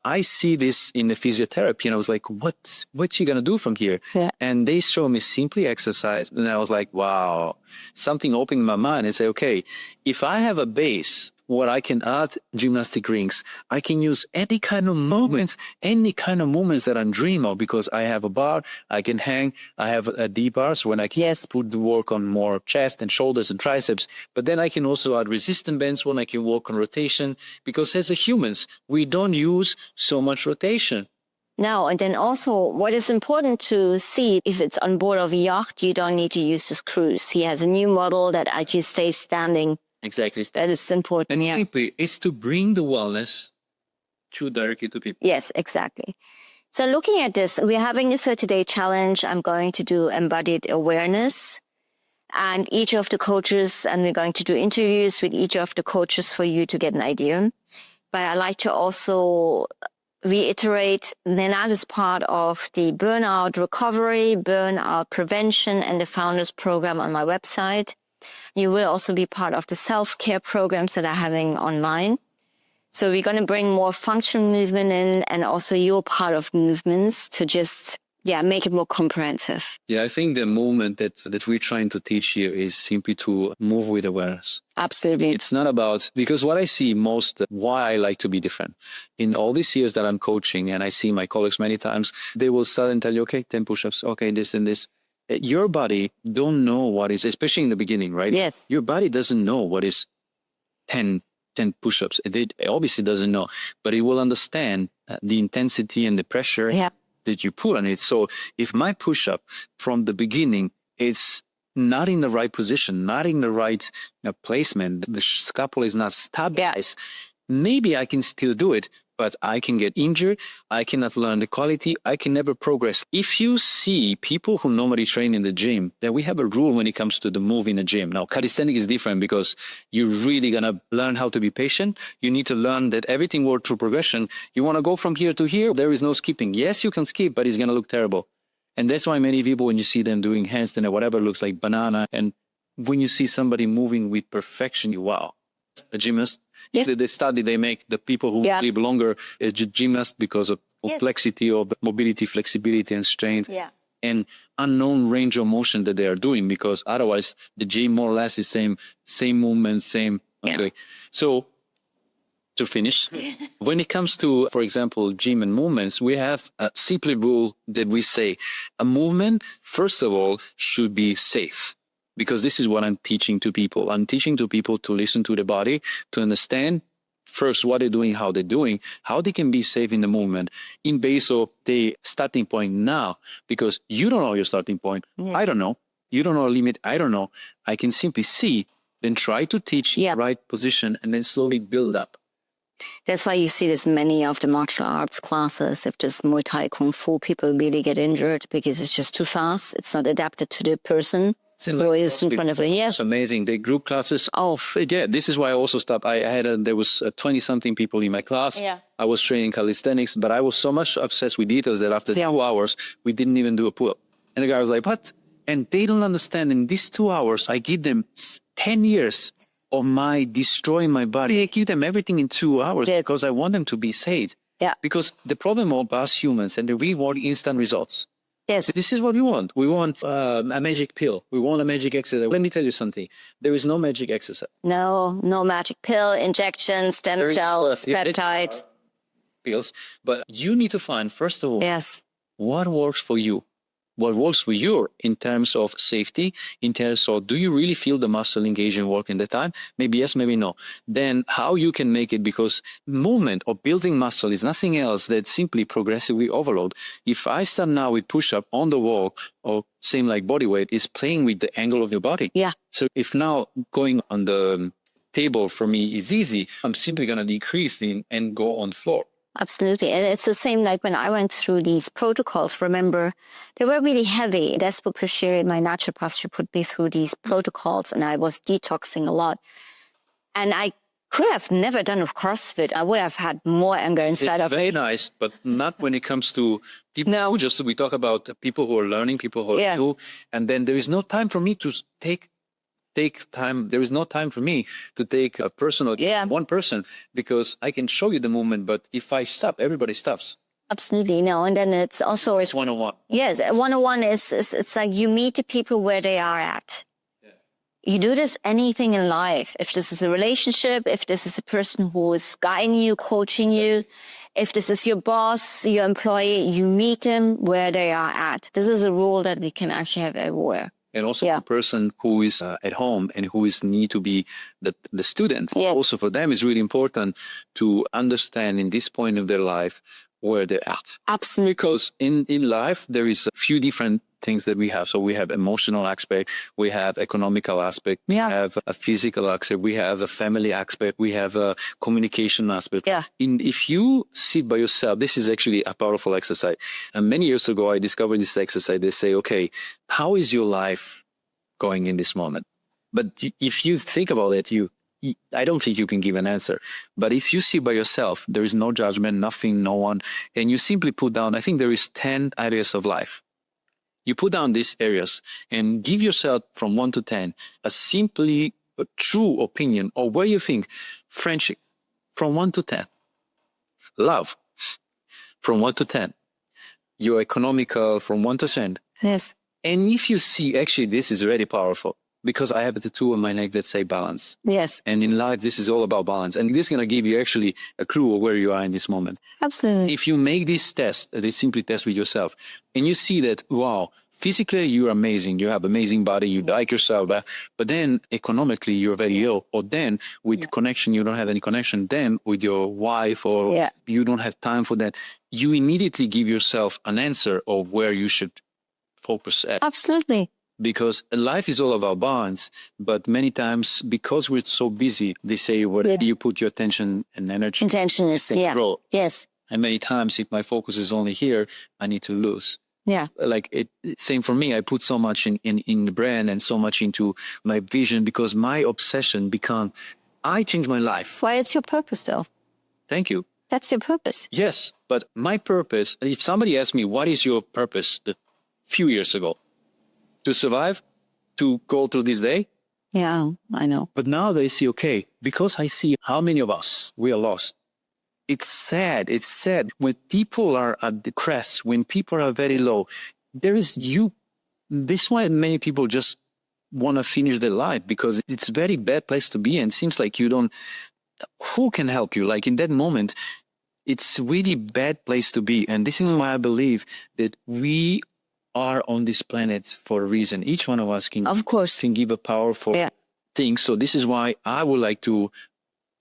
I see this in the physiotherapy and I was like, what's you going to do from here? Yeah. And they show me simply exercise. And I was like, wow, something opened my mind and say, okay, if I have a base where I can add gymnastic rings, I can use any kind of movements that I dream of because I have a bar, I can hang, I have a D bar, so when I can put the work on more chest and shoulders and triceps, but then I can also add resistance bands when I can work on rotation because as a humans, we don't use so much rotation. No, and then also what is important to see, if it's on board of a yacht, you don't need to use the screws. He has a new model that actually stays standing. Exactly. That is important. And simply, it's to bring the wellness directly to people. Yes, exactly. So looking at this, we're having a 30-day challenge. I'm going to do embodied awareness. And each of the coaches, and we're going to do interviews with each of the coaches for you to get an idea. But I like to also reiterate, Nenad is part of the burnout recovery, burnout prevention, and the founders program on my website. You will also be part of the self-care programs that I'm having online. So we're going to bring more functional movement in, and also you're part of movements to just, make it more comprehensive. Yeah, I think the movement that we're trying to teach here is simply to move with awareness. Absolutely. It's not about, because what I see most, why I like to be different. In all these years that I'm coaching, and I see my colleagues many times, they will start and tell you, okay, 10 push-ups, okay, this and this. Your body don't know what is, especially in the beginning, right? Yes. Your body doesn't know what is 10 push-ups. It obviously doesn't know, but it will understand the intensity and the pressure that you put on it. So if my push-up from the beginning is not in the right position, not in the right placement, the scapula is not stabilized, maybe I can still do it, but I can get injured. I cannot learn the quality. I can never progress. If you see people who normally train in the gym, that we have a rule when it comes to the move in the gym. Now, calisthenics is different because you're really going to learn how to be patient. You need to learn that everything works through progression. You want to go from here to here, there is no skipping. Yes, you can skip, but it's going to look terrible. And that's why many people, when you see them doing handstand or whatever, looks like banana. And when you see somebody moving with perfection, wow, a gymnast. Yes. The study they make, the people who live longer as gymnasts because of complexity of mobility, flexibility, and strength. Yeah. and unknown range of motion that they are doing, because otherwise the gym more or less is same movement, same. Okay. So to finish, when it comes to, for example, gym and movements, we have a simple rule that we say a movement, first of all, should be safe. Because this is what I'm teaching to people. I'm teaching to people to listen to the body, to understand first what they're doing, how they're doing, how they can be safe in the movement in base of the starting point now. Because you don't know your starting point. I don't know. You don't know a limit. I don't know. I can simply see, then try to teach the right position, and then slowly build up. That's why you see this many of the martial arts classes. If there's Muay Thai, Kung Fu, people really get injured because it's just too fast. It's not adapted to the person who is in front of them. Yes. It's amazing. The group classes. Oh, yeah. This is why I also stopped. There was 20-something people in my class. Yeah. I was training calisthenics, but I was so much obsessed with details that after 2 hours, we didn't even do a pull-up. And the guy was like, what? And they don't understand. In these 2 hours, I give them 10 years of my destroying my body. I give them everything in 2 hours because I want them to be safe. Yeah. Because the problem of us humans, and we want instant results. Yes. This is what we want. We want a magic pill. We want a magic exercise. Let me tell you something. There is no magic exercise. No magic pill, injection, stem cells, peptides. Pills. But you need to find, first of all, yes, what works for you. What works for you in terms of safety, in terms of, do you really feel the muscle engage and work in the time? Maybe yes, maybe no. Then how you can make it, because movement or building muscle is nothing else than simply progressively overload. If I start now with push-up on the wall, or same like body weight, is playing with the angle of your body. Yeah. So if now going on the table for me is easy, I'm simply going to decrease and go on the floor. Absolutely. And it's the same like when I went through these protocols. Remember, they were really heavy. That's what my naturopath, she put me through these protocols, and I was detoxing a lot. And I could have never done a CrossFit. I would have had more anger inside of me. Very nice, but not when it comes to people. No. Just we talk about people who are learning, people who are new, and then there is no time for me to take time. There is no time for me to take a personal one person, because I can show you the movement, but if I stop, everybody stops. Absolutely. No. And then it's also it's one-on-one. Yes, one-on-one is it's like you meet the people where they are at. Yeah. You do this anything in life. If this is a relationship, if this is a person who is guiding you, coaching you, if this is your boss, your employee, you meet them where they are at. This is a rule that we can actually have everywhere. And also the person who is at home and who is need to be the student. Yes. Also for them is really important to understand in this point of their life where they're at. Absolutely. Because in life, there is a few different things that we have. So we have emotional aspect, we have economical aspect, we have a physical aspect, we have a family aspect, we have a communication aspect. Yeah. If you sit by yourself, this is actually a powerful exercise. And many years ago, I discovered this exercise. They say, okay, how is your life going in this moment? But if you think about it, I don't think you can give an answer. But if you sit by yourself, there is no judgment, nothing, no one, and you simply put down, I think there is 10 areas of life. You put down these areas and give yourself from 1 to 10 a true opinion of where you think. Friendship from 1 to 10. Love from 1 to 10. Your economical from 1 to 10. Yes. And if you see, actually, this is really powerful, because I have a tattoo on my neck that say balance. Yes. And in life, this is all about balance. And this is going to give you actually a clue of where you are in this moment. Absolutely. If you make this test, this simply test with yourself, and you see that, wow, physically you're amazing, you have amazing body, you like yourself, but then economically you're very ill, or then with connection, you don't have any connection, then with your wife, or you don't have time for that, you immediately give yourself an answer of where you should focus at. Absolutely. Because life is all about balance, but many times, because we're so busy, they say, whatever you put your attention and energy. Intention is, grow. Yes. And many times, if my focus is only here, I need to lose. Yeah. Like same for me. I put so much in the brand and so much into my vision, because my obsession I changed my life. Why, it's your purpose though. Thank you. That's your purpose. Yes. But my purpose, if somebody asked me, what is your purpose a few years ago? To survive, to go through this day. Yeah, I know. But now they see, okay, because I see how many of us, we are lost. It's sad. It's sad when people are at the crest, when people are very low. this is why many people just want to finish their life, because it's a very bad place to be. And it seems like who can help you? Like in that moment, it's really bad place to be. And this is why I believe that we are on this planet for a reason. Each one of us can give a powerful thing. So this is why I would like to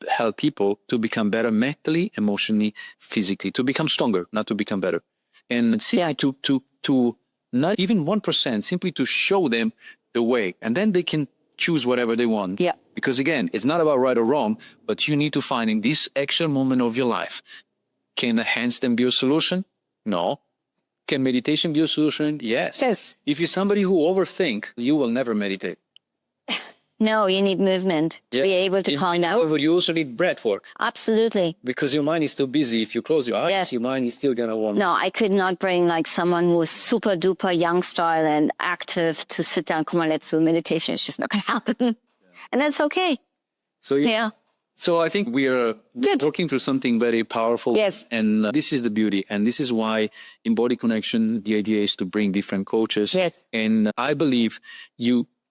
help people to become better mentally, emotionally, physically, to become stronger, not to become better. And to not even 1%, simply to show them the way. And then they can choose whatever they want. Yeah. Because again, it's not about right or wrong, but you need to find in this actual moment of your life. Can a handstand be a solution? No. Can meditation be a solution? Yes. Yes. If you're somebody who overthink, you will never meditate. No, you need movement to be able to calm down. However, you also need breathwork. Absolutely. Because your mind is too busy. If you close your eyes, your mind is still going to want. No, I could not bring like someone who's super duper young style and active to sit down, come on, let's do meditation. It's just not going to happen. And that's okay. So, So I think we are working through something very powerful. Yes. And this is the beauty. And this is why in Body Connection, the idea is to bring different coaches. Yes. And I believe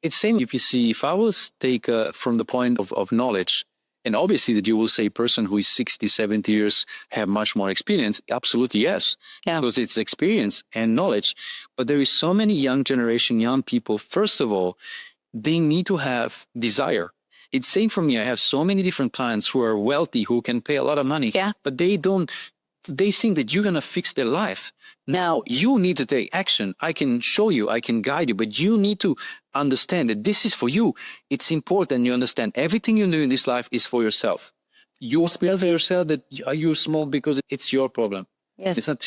it's same if I was take from the point of knowledge, and obviously that you will say person who is 60, 70 years have much more experience. Absolutely, yes. Yeah. Because it's experience and knowledge. But there is so many young people. First of all, they need to have desire. It's same for me. I have so many different clients who are wealthy, who can pay a lot of money, but they think that you're going to fix their life. Now, you need to take action. I can show you, I can guide you, but you need to understand that this is for you. It's important you understand everything you do in this life is for yourself. You feel for yourself that you're small because it's your problem. Yes. It's not,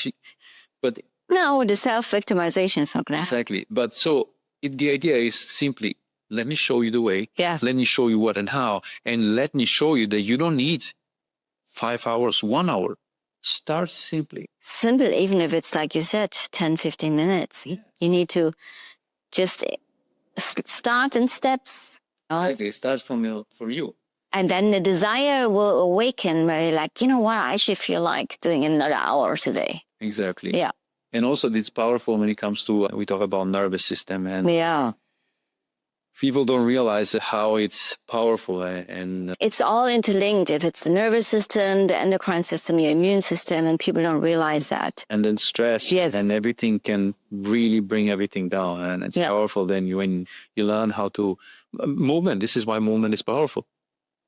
but no, the self-victimization is not going to happen. Exactly. But so the idea is simply, let me show you the way. Yes. Let me show you what and how. And let me show you that you don't need 5 hours, 1 hour. Start simply. Simple, even if it's like you said, 10, 15 minutes. Yeah. You need to just start in steps. Exactly. Start from you. And then the desire will awaken where you're like, you know what, I actually feel like doing another hour today. Exactly. Yeah. And also it's powerful when it comes to, we talk about nervous system, and people don't realize how it's powerful. And it's all interlinked. If it's the nervous system, the endocrine system, your immune system, and people don't realize that. And then stress and everything can really bring everything down. And it's powerful then when you learn how to movement. This is why movement is powerful.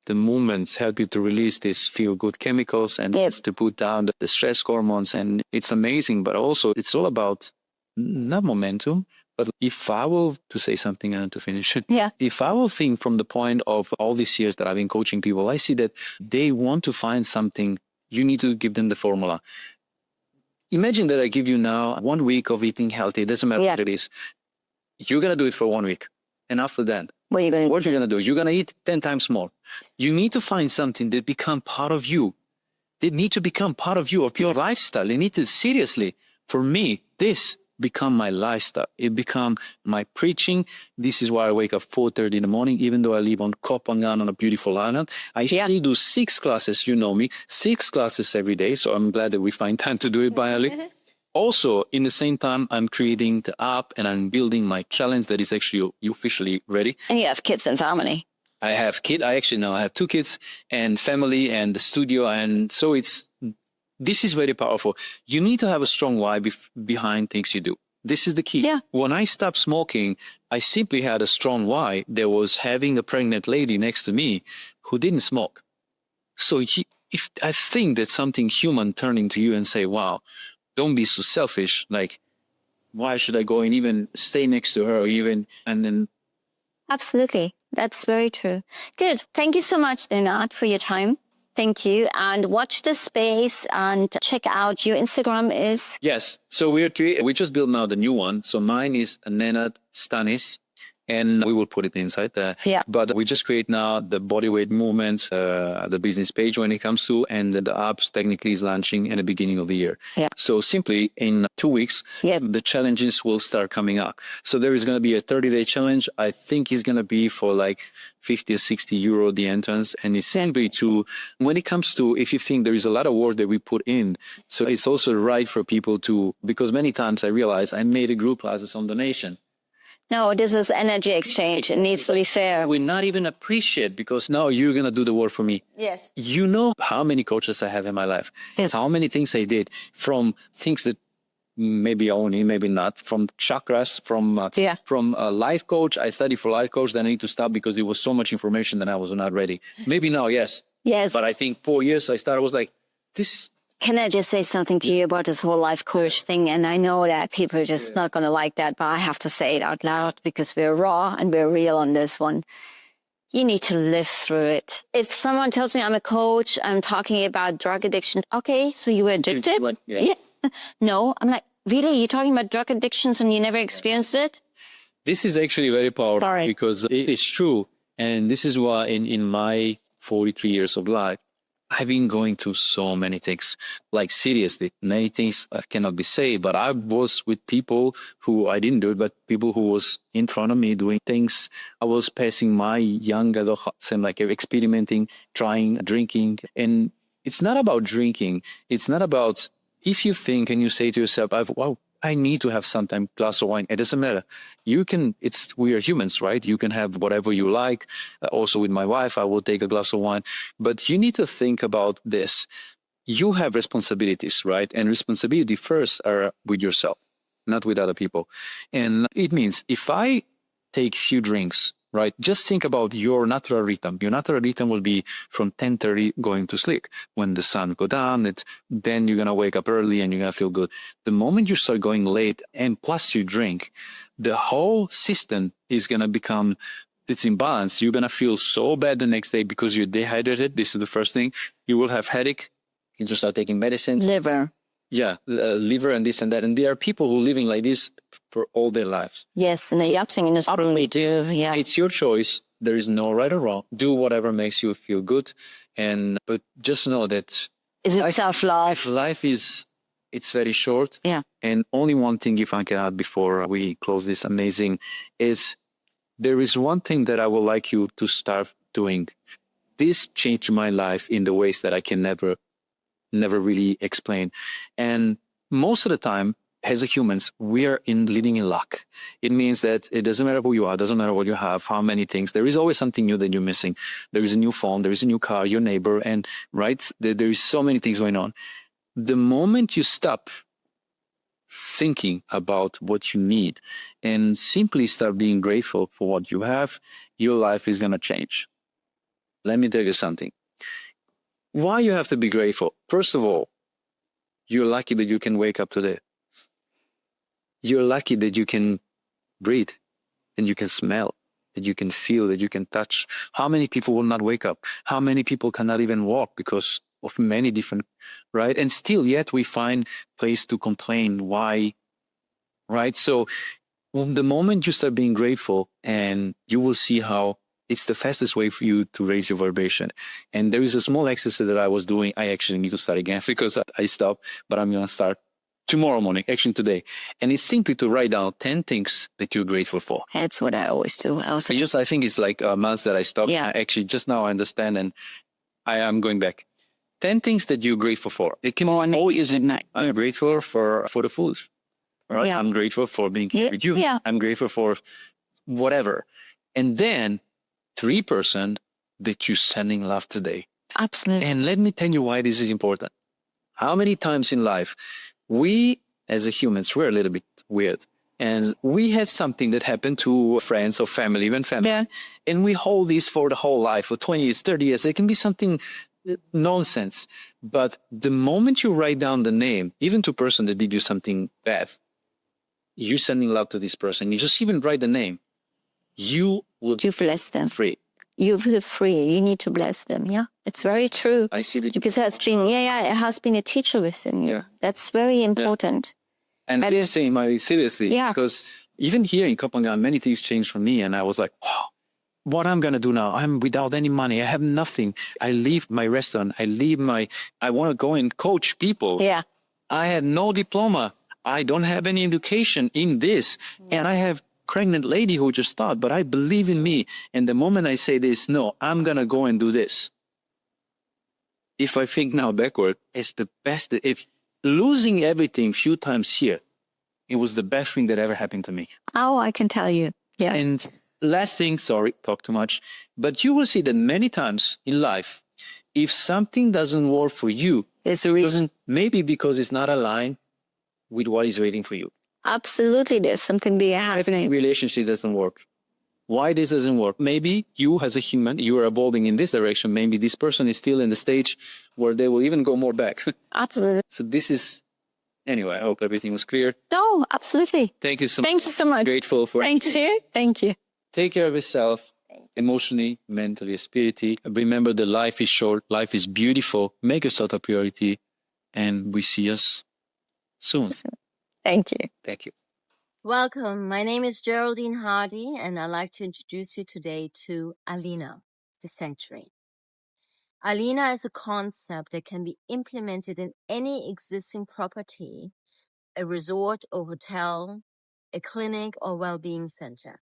The movements help you to release these feel-good chemicals and to put down the stress hormones. And it's amazing, but also it's all about not momentum, but if I will, to say something and to finish it, if I will think from the point of all these years that I've been coaching people, I see that they want to find something. You need to give them the formula. Imagine that I give you now 1 week of eating healthy. It doesn't matter what it is. You're going to do it for 1 week. And after that, what you're going to do? You're going to eat 10 times more. You need to find something that become part of you. They need to become part of you, of your lifestyle. They need to seriously, for me, this become my lifestyle. It become my preaching. This is why I wake up 4:30 in the morning, even though I live on Koh Phangan on a beautiful island. I still do 6 classes, you know me, 6 classes every day. So I'm glad that we find time to do it finally. Also, in the same time, I'm creating the app and I'm building my challenge that is actually officially ready. And you have kids and family. I have kids. I have 2 kids and family and the studio. And so this is very powerful. You need to have a strong why behind things you do. This is the key. Yeah. When I stopped smoking, I simply had a strong why. There was having a pregnant lady next to me who didn't smoke. So if I think that something human turning to you and say, wow, don't be so selfish. Like, why should I go and even stay next to her and then. Absolutely. That's very true. Good. Thank you so much, Nenad, for your time. Thank you. And watch the space and check out your Instagram is. Yes. So we just built now the new one. So mine is Nenad Stanis. and we will put it inside there. Yeah. But we just create now the bodyweight movement, the business page when it comes to, and the apps technically is launching in the beginning of the year. Yeah. So simply in 2 weeks, Yes. the challenges will start coming up. So there is going to be a 30-day challenge. I think it's going to be for like 50 or 60 euro the entrance. And it's simply to, when it comes to, if you think there is a lot of work that we put in, so it's also right for people to, because many times I realize I made a group classes on donation. No, this is energy exchange. It needs to be fair. We not even appreciate, because now you're going to do the work for me. Yes. You know how many coaches I have in my life. Yes. How many things I did, from things that maybe only, maybe not, from chakras, from a life coach. I studied for life coach, then I need to stop because it was so much information that I was not ready. Maybe now, yes. Yes. But I think 4 years I started, I was like, this. Can I just say something to you about this whole life coach thing? And I know that people are just not going to like that, but I have to say it out loud because we're raw and we're real on this one. You need to live through it. If someone tells me I'm a coach, I'm talking about drug addiction. Okay, so you were addicted? Yeah. No, I'm like, really? You're talking about drug addictions and you never experienced it? This is actually very powerful because it is true. And this is why in my 43 years of life, I've been going through so many things, like seriously, many things cannot be said, but I was with people who I didn't do it, but people who was in front of me doing things. I was passing my young adults and like experimenting, trying, drinking. And it's not about drinking. It's not about, if you think and you say to yourself, I need to have sometime glass of wine. It doesn't matter. We are humans, right? You can have whatever you like. Also with my wife, I will take a glass of wine. But you need to think about this. You have responsibilities, right? And responsibility first are with yourself, not with other people. And it means if I take few drinks, right? Just think about your natural rhythm. Your natural rhythm will be from 10:30 going to sleep. When the sun go down, then you're going to wake up early and you're going to feel good. The moment you start going late and plus you drink, the whole system is going to become, it's imbalance. You're going to feel so bad the next day because you're dehydrated. This is the first thing. You will have headache. You just start taking medicines. Liver. Yeah, liver and this and that. And there are people who are living like this for all their lives. Yes, and the upbringing is probably do. Yeah, it's your choice. There is no right or wrong. Do whatever makes you feel good, but just know that is it self-love? Life it's very short. Yeah. And only one thing, if I can add before we close this amazing, is there is one thing that I would like you to start doing. This changed my life in the ways that I can never really explain. And most of the time, as a humans, we are living in luck. It means that it doesn't matter who you are, doesn't matter what you have, how many things. There is always something new that you're missing. There is a new phone, there is a new car, your neighbor, and right, there is so many things going on. The moment you stop thinking about what you need and simply start being grateful for what you have, your life is going to change. Let me tell you something. Why you have to be grateful? First of all, you're lucky that you can wake up today. You're lucky that you can breathe, that you can smell, that you can feel, that you can touch. How many people will not wake up? How many people cannot even walk because of many different, right? And still yet we find place to complain. Why? Right? So the moment you start being grateful, and you will see how it's the fastest way for you to raise your vibration. And there is a small exercise that I was doing. I actually need to start again because I stopped, but I'm going to start tomorrow morning, actually today. And it's simply to write down 10 things that you're grateful for. That's what I always do. I think it's like months that I stopped. Yeah. Actually, just now I understand, and I am going back. 10 things that you're grateful for. It can always night. I'm grateful for the food. Right? Yeah. I'm grateful for being here with you. Yeah. I'm grateful for whatever. And then 3% that you're sending love today. Absolutely. And let me tell you why this is important. How many times in life we, as a humans, we're a little bit weird. And we had something that happened to friends or family, even family. Yeah. And we hold this for the whole life, for 20 years, 30 years. It can be something nonsense. But the moment you write down the name, even to a person that did you something bad, you're sending love to this person. You just even write the name. You bless them. Free. You feel free. You need to bless them. Yeah, it's very true. I see that. Because it has been a teacher within you. Yeah. That's very important. Yeah. And this is saying seriously. Yeah. Because even here in Copenhagen, many things changed for me. And I was like, wow, what I'm going to do now? I'm without any money. I have nothing. I leave my restaurant. I want to go and coach people. Yeah. I had no diploma. I don't have any education in this. And I have pregnant lady who just started, but I believe in me. And the moment I say this, no, I'm going to go and do this. If I think now backward, it's the best. If losing everything few times here, it was the best thing that ever happened to me. Oh, I can tell you. Yeah. And last thing, sorry, talk too much, but you will see that many times in life, if something doesn't work for you, There's a reason. maybe because it's not aligned with what is waiting for you. Absolutely, there's something big happening. Relationship doesn't work. Why this doesn't work? Maybe you as a human, you are evolving in this direction. Maybe this person is still in the stage where they will even go more back. Absolutely. So this is, anyway, I hope everything was clear. No, absolutely. Thank you so much. Thank you so much. Grateful for Thank you. Thank you. Take care of yourself, emotionally, mentally, spiritually. Remember that life is short, life is beautiful. Make yourself a priority, and we see us soon. Thank you. Thank you. Welcome. My name is Geraldine Hardy, and I'd like to introduce you today to Alina, the sanctuary. Alina is a concept that can be implemented in any existing property, a resort or hotel, a clinic or well-being center.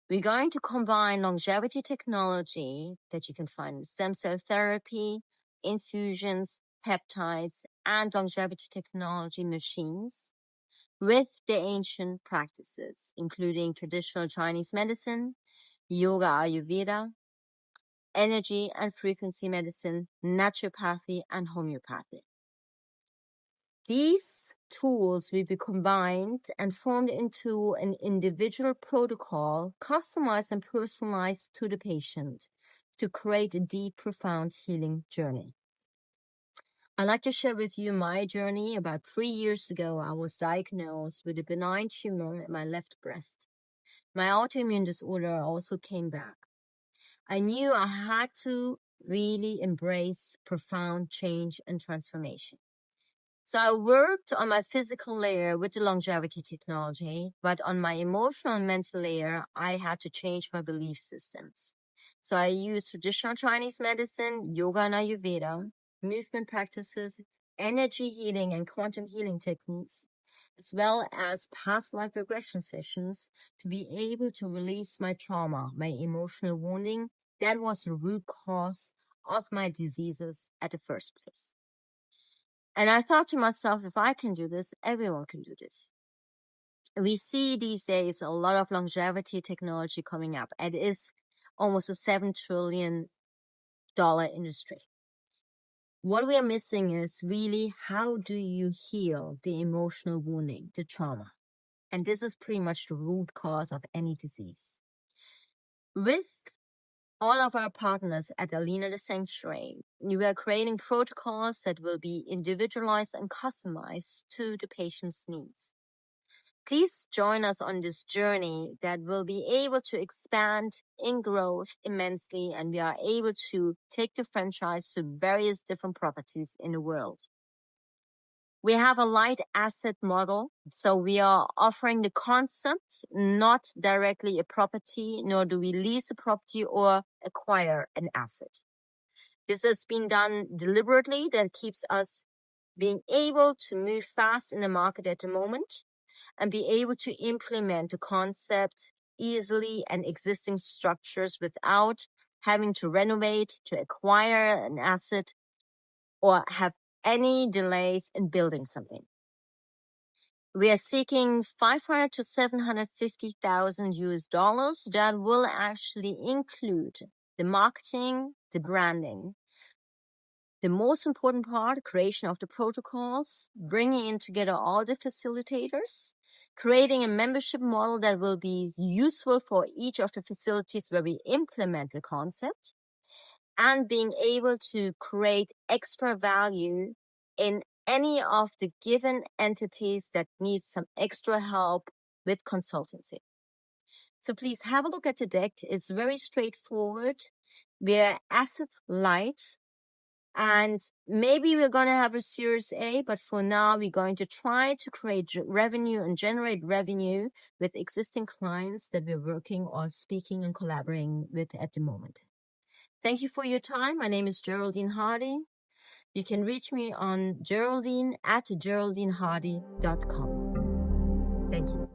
We're going to combine longevity technology that you can find in stem cell therapy, infusions, peptides, and longevity technology machines with the ancient practices, including traditional Chinese medicine, yoga, Ayurveda, energy and frequency medicine, naturopathy, and homeopathy. These tools will be combined and formed into an individual protocol, customized and personalized to the patient to create a deep, profound healing journey. I'd like to share with you my journey. About 3 years ago, I was diagnosed with a benign tumor in my left breast. My autoimmune disorder also came back. I knew I had to really embrace profound change and transformation. So I worked on my physical layer with the longevity technology, but on my emotional and mental layer, I had to change my belief systems. So I used traditional Chinese medicine, yoga and Ayurveda, movement practices, energy healing and quantum healing techniques, as well as past life regression sessions to be able to release my trauma, my emotional wounding. That was the root cause of my diseases at the first place. And I thought to myself, if I can do this, everyone can do this. We see these days a lot of longevity technology coming up. It is almost a $7 trillion industry. What we are missing is really, how do you heal the emotional wounding, the trauma? And this is pretty much the root cause of any disease. With all of our partners at Alina the Sanctuary, we are creating protocols that will be individualized and customized to the patient's needs. Please join us on this journey that will be able to expand in growth immensely, and we are able to take the franchise to various different properties in the world. We have a light asset model, so we are offering the concept, not directly a property, nor do we lease a property or acquire an asset. This has been done deliberately. That keeps us being able to move fast in the market at the moment and be able to implement the concept easily and existing structures without having to renovate, to acquire an asset, or have any delays in building something. We are seeking 500 to 750,000 US dollars. That will actually include the marketing, the branding. The most important part, creation of the protocols, bringing in together all the facilitators, creating a membership model that will be useful for each of the facilities where we implement the concept, and being able to create extra value in any of the given entities that need some extra help with consultancy. So please have a look at the deck. It's very straightforward. We're asset light, And maybe we're going to have a Series A, but for now, we're going to try to create revenue and generate revenue with existing clients that we're working or speaking and collaborating with at the moment. Thank you for your time. My name is Geraldine Hardy. You can reach me on geraldine@geraldinehardy.com. Thank you.